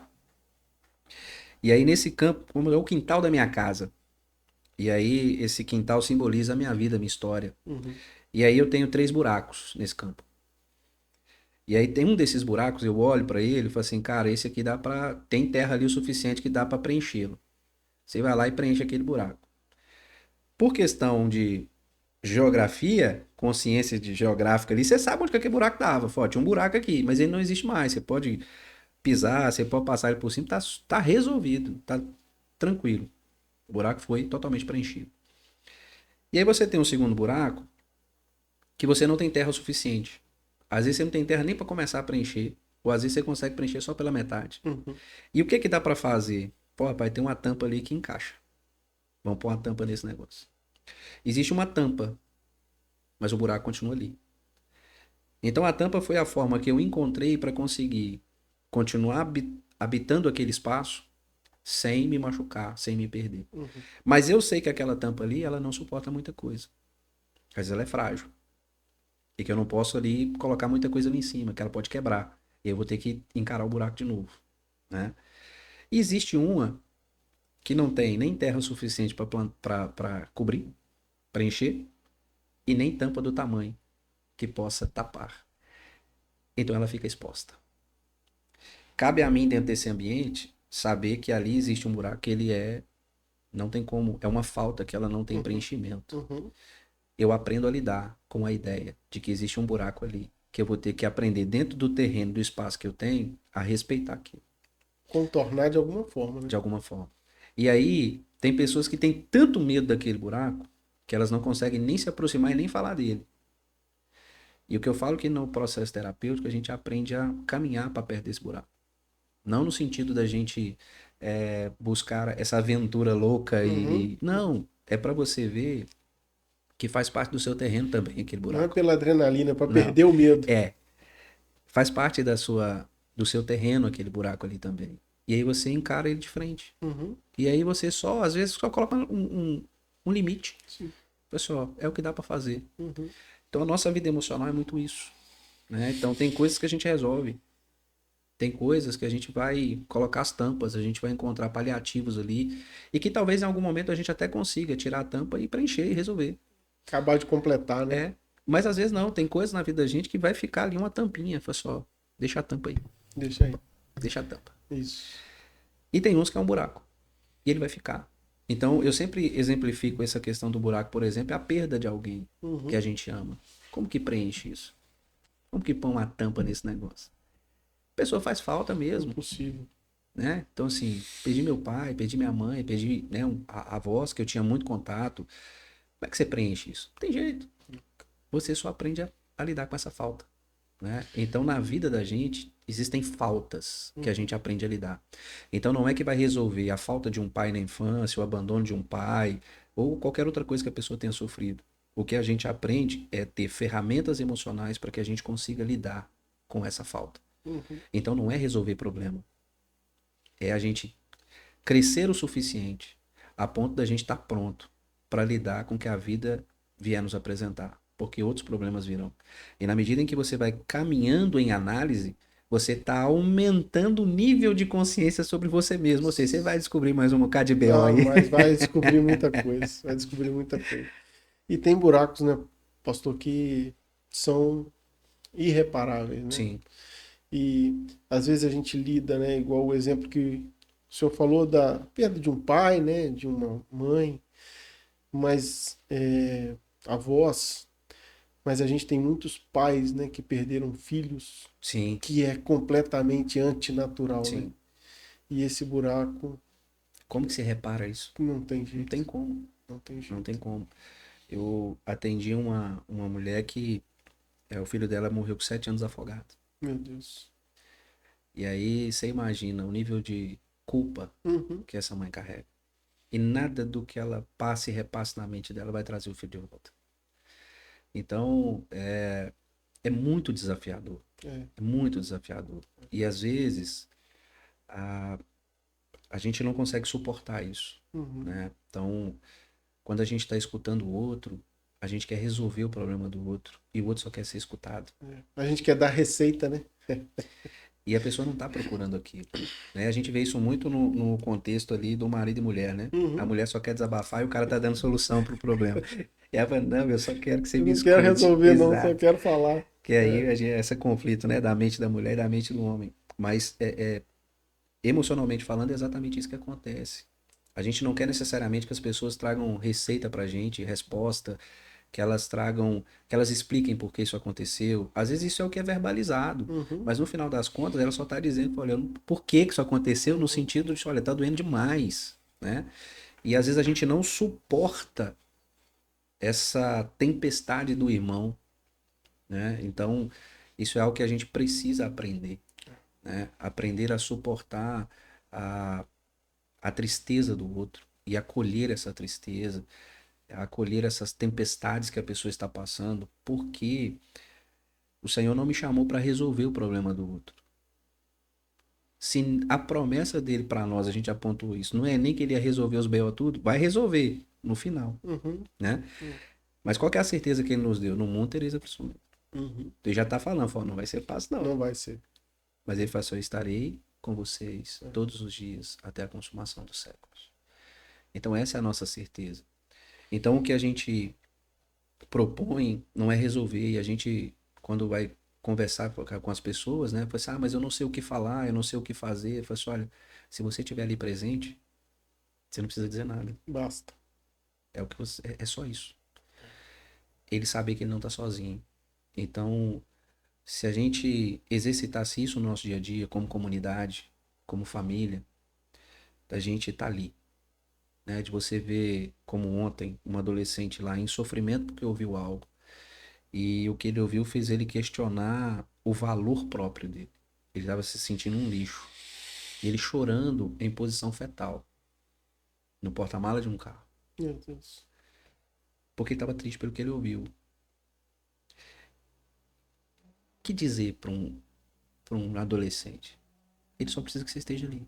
E aí, nesse campo, como é o quintal da minha casa. E aí, esse quintal simboliza a minha vida, a minha história. Uhum. E aí, eu tenho 3 buracos nesse campo. E aí, tem um desses buracos, eu olho para ele e falo assim, cara, esse aqui dá para. Tem terra ali o suficiente que dá para preenchê-lo. Você vai lá e preenche aquele buraco. Por questão de geografia, consciência de geográfica ali, você sabe onde que aquele buraco dava. Fala, tinha um buraco aqui, mas ele não existe mais. Você pode pisar, você pode passar ele por cima, tá resolvido, tá tranquilo. O buraco foi totalmente preenchido. E aí você tem um segundo buraco que você não tem terra o suficiente. Às vezes você não tem terra nem para começar a preencher, ou às vezes você consegue preencher só pela metade. Uhum. E o que que dá para fazer? Pô, rapaz, tem uma tampa ali que encaixa. Vamos pôr uma tampa nesse negócio. Existe uma tampa, mas o buraco continua ali. Então a tampa foi a forma que eu encontrei para conseguir continuar habitando aquele espaço sem me machucar, sem me perder. Uhum. Mas eu sei que aquela tampa ali, ela não suporta muita coisa. Às vezes ela é frágil. E que eu não posso ali colocar muita coisa ali em cima, que ela pode quebrar. E eu vou ter que encarar o buraco de novo, né? E existe uma que não tem nem terra suficiente para cobrir, preencher, e nem tampa do tamanho que possa tapar. Então ela fica exposta. Cabe a mim, dentro desse ambiente, saber que ali existe um buraco que ele não tem como, é uma falta que ela não tem Uhum. preenchimento. Uhum. Eu aprendo a lidar com a ideia de que existe um buraco ali que eu vou ter que aprender dentro do terreno, do espaço que eu tenho, a respeitar aquilo, Contornar de alguma forma, né? de alguma forma. E aí, tem pessoas que têm tanto medo daquele buraco que elas não conseguem nem se aproximar e nem falar dele. E o que eu falo que no processo terapêutico a gente aprende a caminhar para perto desse buraco. Não no sentido da gente buscar essa aventura louca Uhum. Não, é para você ver que faz parte do seu terreno também aquele Não é buraco. pela adrenalina, é para Não, perder o medo. é. Faz parte do seu terreno aquele buraco ali também. E aí você encara ele de frente. Uhum. E aí você às vezes, só coloca um limite. Sim. Pessoal, é o que dá para fazer. Uhum. Então a nossa vida emocional é muito isso, né? Então tem coisas que a gente resolve. Tem coisas que a gente vai colocar as tampas, a gente vai encontrar paliativos ali, e que talvez em algum momento a gente até consiga tirar a tampa e preencher e resolver. Acabar de completar, né? É. Mas às vezes não, tem coisas na vida da gente que vai ficar ali uma tampinha. Fala só, deixa a tampa aí, Deixa aí. deixa a tampa. Isso. E tem uns que é um buraco. E ele vai ficar. Então eu sempre exemplifico essa questão do buraco, por exemplo, é a perda de alguém Uhum. que a gente ama. Como que preenche isso? Como que põe uma tampa nesse negócio? A pessoa faz falta mesmo. Impossível. Né? Então, assim, perdi meu pai, perdi minha mãe, perdi, né, avós que eu tinha muito contato. Como é que você preenche isso? Não tem jeito. Você só aprende a lidar com essa falta. Né? Então, na vida da gente, existem faltas que a gente aprende a lidar. Então, não é que vai resolver a falta de um pai na infância, o abandono de um pai, ou qualquer outra coisa que a pessoa tenha sofrido. O que a gente aprende é ter ferramentas emocionais para que a gente consiga lidar com essa falta. Uhum. Então, não é resolver problema. É a gente crescer o suficiente a ponto da gente estar pronto para lidar com o que a vida vier nos apresentar, porque outros problemas virão. E na medida em que você vai caminhando em análise, você está aumentando o nível de consciência sobre você mesmo. Ou seja, você vai descobrir mais um bocado de BO Ah, aí. mas vai descobrir muita coisa. Vai descobrir muita coisa. E tem buracos, né, pastor, que são irreparáveis, né? Sim, E às vezes a gente lida, né, igual o exemplo que o senhor falou da perda de um pai, né, de uma mãe, mas avós, mas a gente tem muitos pais, né, que perderam filhos, sim, que é completamente antinatural, né? sim. E esse buraco Como que se repara isso? não tem Não tem jeito, como, não tem não tem jeito. como. Eu atendi uma mulher que o filho dela morreu com 7 anos afogado. Meu Deus. E aí você imagina o nível de culpa Uhum. que essa mãe carrega. E nada do que ela passe e repasse na mente dela vai trazer o filho de volta. Então, é muito desafiador. É. É muito desafiador. E às vezes, a, a gente não consegue suportar isso. Uhum. Né? Então, quando a gente está escutando o outro, a gente quer resolver o problema do outro. E o outro só quer ser escutado. É. A gente quer dar receita, né? E a pessoa não está procurando aquilo. Né? A gente vê isso muito no contexto ali do marido e mulher, né? A Uhum. mulher só quer desabafar e o cara tá dando solução pro problema. E ela fala, não, eu só quero que você Eu me não quero escute. resolver, não, só Exato. quero falar. Que aí É. esse conflito, né, da mente da mulher e da mente do homem. Mas emocionalmente falando, é exatamente isso que acontece. A gente não quer necessariamente que as pessoas tragam receita pra gente, resposta, que elas tragam, que elas expliquem por que isso aconteceu. Às vezes isso é o que é verbalizado, Uhum. mas no final das contas ela só está dizendo, olha, por que isso aconteceu no Uhum. sentido de, olha, tá doendo demais, né? E às vezes a gente não suporta essa tempestade do irmão, né? Então, isso é algo que a gente precisa aprender, né? Aprender a suportar a, a tristeza do outro e acolher essa tristeza, acolher essas tempestades que a pessoa está passando, porque o Senhor não me chamou para resolver o problema do outro. Se a promessa dele para nós, a gente apontou isso, não é nem que ele ia resolver os B.O. tudo, vai resolver no final, Uhum. né? Mas qual que é a certeza que ele nos deu? No mundo tereis aflições. Uhum. Ele já tá falando, não vai ser fácil não. Não vai ser. Mas ele fala assim, eu estarei com vocês É. todos os dias até a consumação dos séculos. Então essa é a nossa certeza. Então o que a gente propõe não é resolver, e a gente, quando vai conversar com as pessoas, né, fala assim, mas eu não sei o que falar, eu não sei o que fazer. Eu falo assim, olha, se você estiver ali presente, você não precisa dizer nada. Basta. É o que é só isso. Ele saber que ele não está sozinho. Então, Se a gente exercitasse isso no nosso dia a dia, como comunidade, como família, da gente estar ali, né? De você ver, como ontem, um adolescente lá em sofrimento porque ouviu algo. E o que ele ouviu fez ele questionar o valor próprio dele. Ele estava se sentindo um lixo. E ele chorando em posição fetal, no porta-mala de um carro. Meu Deus. Porque ele estava triste pelo que ele ouviu. O que dizer para um adolescente? Ele só precisa que você esteja ali.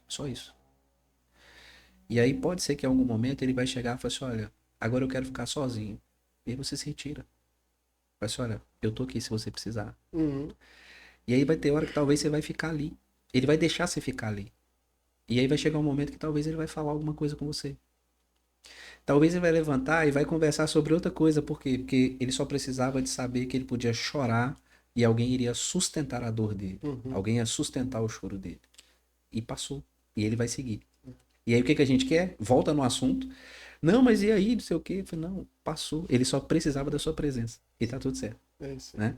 Só isso. E aí pode ser que em algum momento ele vai chegar e falar assim, olha, agora eu quero ficar sozinho. E aí você se retira. Vai assim, olha, eu tô aqui se você precisar. Uhum. E aí vai ter hora que talvez você vai ficar ali. Ele vai deixar você ficar ali. E aí vai chegar um momento que talvez ele vai falar alguma coisa com você. Talvez ele vai levantar e vai conversar sobre outra coisa. Por quê? Porque ele só precisava de saber que ele podia chorar e alguém iria sustentar a dor dele. Uhum. Alguém ia sustentar o choro dele. E passou. E ele vai seguir. E aí o que que a gente quer? Volta no assunto. Não, mas e aí? Não sei o quê. Eu falei, não, passou. Ele só precisava da sua presença. E tá tudo certo. É isso aí. Né?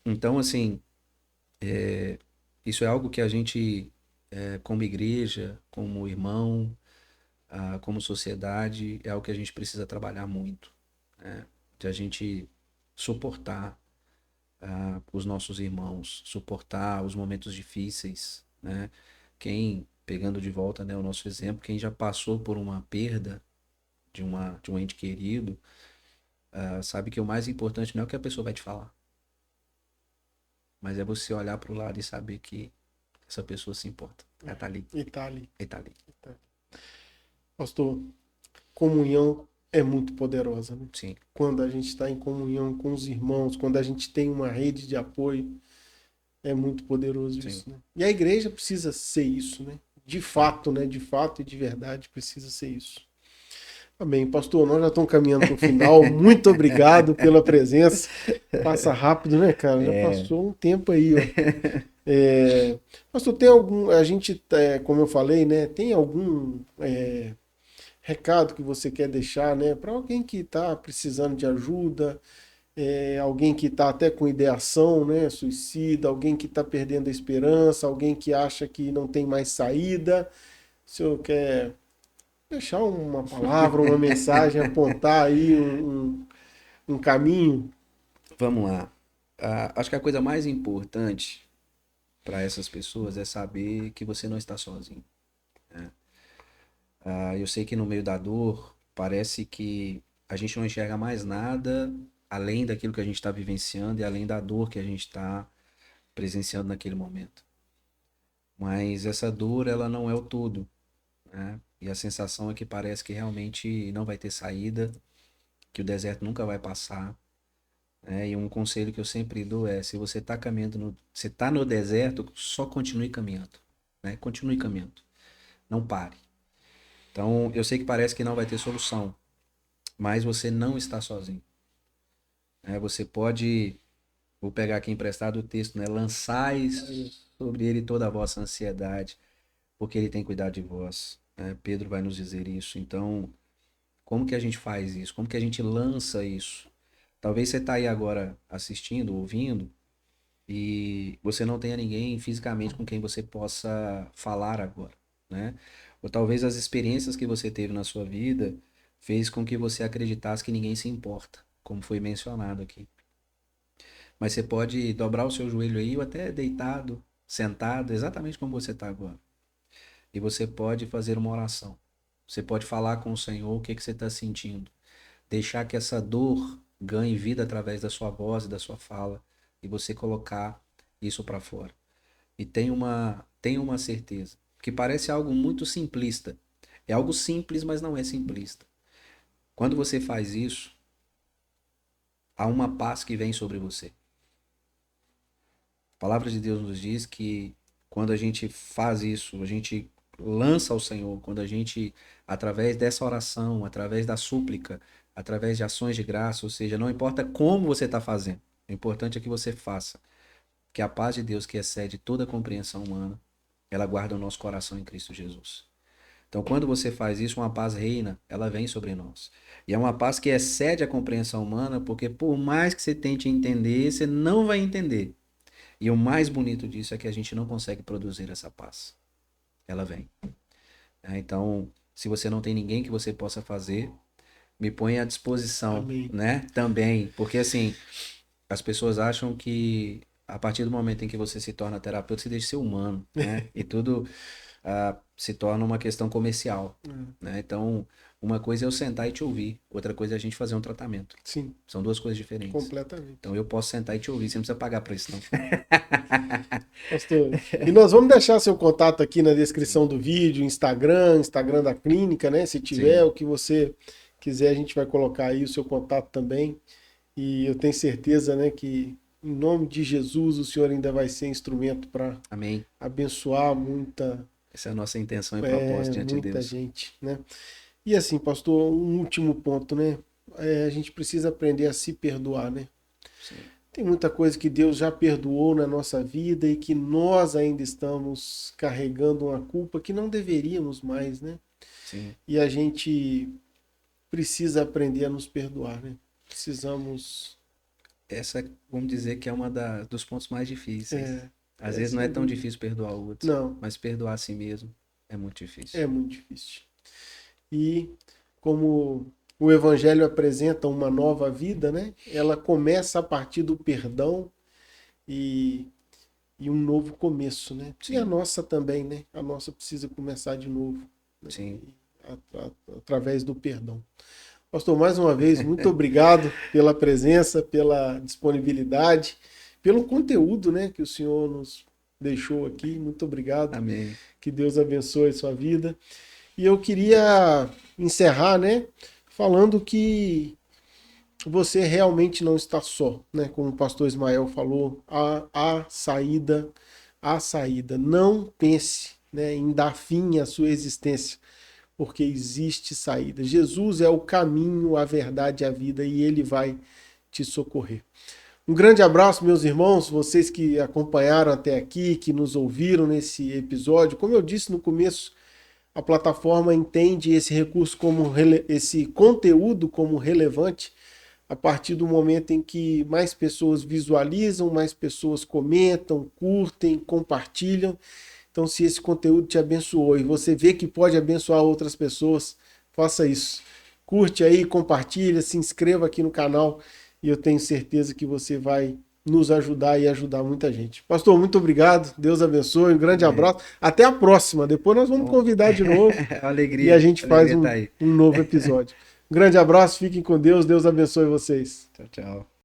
Então, assim, isso é algo que a gente, como igreja, como irmão, como sociedade, é algo que a gente precisa trabalhar muito, né? De a gente suportar os nossos irmãos, suportar os momentos difíceis, né? Quem, pegando de volta, né, o nosso exemplo, quem já passou por uma perda de um ente querido, sabe que o mais importante não é o que a pessoa vai te falar, mas é você olhar para o lado e saber que essa pessoa se importa. Ela tá ali, E tá ali. ele tá ali. Pastor, comunhão é muito poderosa, né? Sim, Quando a gente está em comunhão com os irmãos, quando a gente tem uma rede de apoio, é muito poderoso sim. isso, né? E a igreja precisa ser isso, né? De fato, né? De fato e de verdade precisa ser isso. Amém. Pastor, nós já estamos caminhando para o final. Muito obrigado pela presença. Passa rápido, né, cara? Já passou um tempo aí, ó. Pastor, tem algum. A gente, como eu falei, né? Tem algum recado que você quer deixar, né? Para alguém que está precisando de ajuda, alguém que está até com ideação, né? Suicida, alguém que está perdendo a esperança, alguém que acha que não tem mais saída. O senhor quer deixar uma palavra, uma mensagem, apontar aí um caminho? Vamos lá. Acho que a coisa mais importante para essas pessoas é saber que você não está sozinho. Eu sei que no meio da dor, parece que a gente não enxerga mais nada além daquilo que a gente está vivenciando e além da dor que a gente está presenciando naquele momento. Mas essa dor, ela não é o todo, né? E a sensação é que parece que realmente não vai ter saída, que o deserto nunca vai passar, né? E um conselho que eu sempre dou é, se você está caminhando você está no deserto, só continue caminhando, né? Continue caminhando, não pare. Então, eu sei que parece que não vai ter solução, mas você não está sozinho, né? Você pode, vou pegar aqui emprestado o texto, né? Lançais sobre ele toda a vossa ansiedade, porque ele tem cuidado de vós, né? Pedro vai nos dizer isso. Então, como que a gente faz isso? Como que a gente lança isso? Talvez você está aí agora assistindo, ouvindo, e você não tenha ninguém fisicamente com quem você possa falar agora, né? Ou talvez as experiências que você teve na sua vida fez com que você acreditasse que ninguém se importa, como foi mencionado aqui. Mas você pode dobrar o seu joelho aí ou até deitado, sentado, exatamente como você está agora. E você pode fazer uma oração. Você pode falar com o Senhor o que que você está sentindo. Deixar que essa dor ganhe vida através da sua voz e da sua fala e você colocar isso para fora. E tenha uma certeza, que parece algo muito simplista. É algo simples, mas não é simplista. Quando você faz isso, há uma paz que vem sobre você. A palavra de Deus nos diz que quando a gente faz isso, a gente lança ao Senhor, quando a gente, através dessa oração, através da súplica, através de ações de graça, ou seja, não importa como você está fazendo, o importante é que você faça. Que a paz de Deus, que excede toda a compreensão humana, ela guarda o nosso coração em Cristo Jesus. Então, quando você faz isso, uma paz reina, ela vem sobre nós. E é uma paz que excede a compreensão humana, porque por mais que você tente entender, você não vai entender. E o mais bonito disso é que a gente não consegue produzir essa paz. Ela vem. Então, se você não tem ninguém que você possa fazer, me põe à disposição, Amém. né? Também, porque assim, as pessoas acham que a partir do momento em que você se torna terapeuta, você deixa de ser humano, né? E tudo se torna uma questão comercial, né? Então, uma coisa é eu sentar e te ouvir, outra coisa é a gente fazer um tratamento. Sim, São duas coisas diferentes. completamente. Então, eu posso sentar e te ouvir, você não precisa pagar para isso, não. Pastor, e nós vamos deixar seu contato aqui na descrição do vídeo, Instagram da clínica, né? Se tiver Sim. o que você quiser, a gente vai colocar aí o seu contato também. E eu tenho certeza, né, que em nome de Jesus o Senhor ainda vai ser instrumento para Amém. abençoar muita, Essa é a nossa intenção e propósito diante de muita Deus. gente, né? E assim, pastor, um último ponto, né? A gente precisa aprender a se perdoar, né? Sim. Tem muita coisa que Deus já perdoou na nossa vida e que nós ainda estamos carregando uma culpa que não deveríamos mais, né? Sim. E a gente precisa aprender a nos perdoar, né? Precisamos. Essa, vamos dizer que é uma dos pontos mais difíceis. Às vezes não é sem tão dúvida. difícil perdoar o outro, Não, mas perdoar a si mesmo é muito difícil. é muito difícil. E como o Evangelho apresenta uma nova vida, né? Ela começa a partir do perdão e um novo começo, né? Sim. E a nossa também, né? A nossa precisa começar de novo, né? Sim. Através do perdão. Pastor, mais uma vez, muito obrigado pela presença, pela disponibilidade, pelo conteúdo, né, que o Senhor nos deixou aqui. Muito obrigado. Amém. Que Deus abençoe a sua vida. E eu queria encerrar, né, falando que você realmente não está só, né? Como o pastor Ismael falou, há saída, há saída. Não pense, né, em dar fim à sua existência, porque existe saída. Jesus é o caminho, a verdade e a vida, e ele vai te socorrer. Um grande abraço, meus irmãos, vocês que acompanharam até aqui, que nos ouviram nesse episódio. Como eu disse no começo, a plataforma entende esse recurso como esse conteúdo como relevante a partir do momento em que mais pessoas visualizam, mais pessoas comentam, curtem, compartilham. Então, se esse conteúdo te abençoou e você vê que pode abençoar outras pessoas, faça isso. Curte aí, compartilha, se inscreva aqui no canal e eu tenho certeza que você vai nos ajudar e ajudar muita gente. Pastor, muito obrigado. Deus abençoe. Um grande abraço. Até a próxima. Depois nós vamos convidar de novo Alegria, e a gente faz tá aí. um novo episódio. Um grande abraço. Fiquem com Deus. Deus abençoe vocês. Tchau, tchau.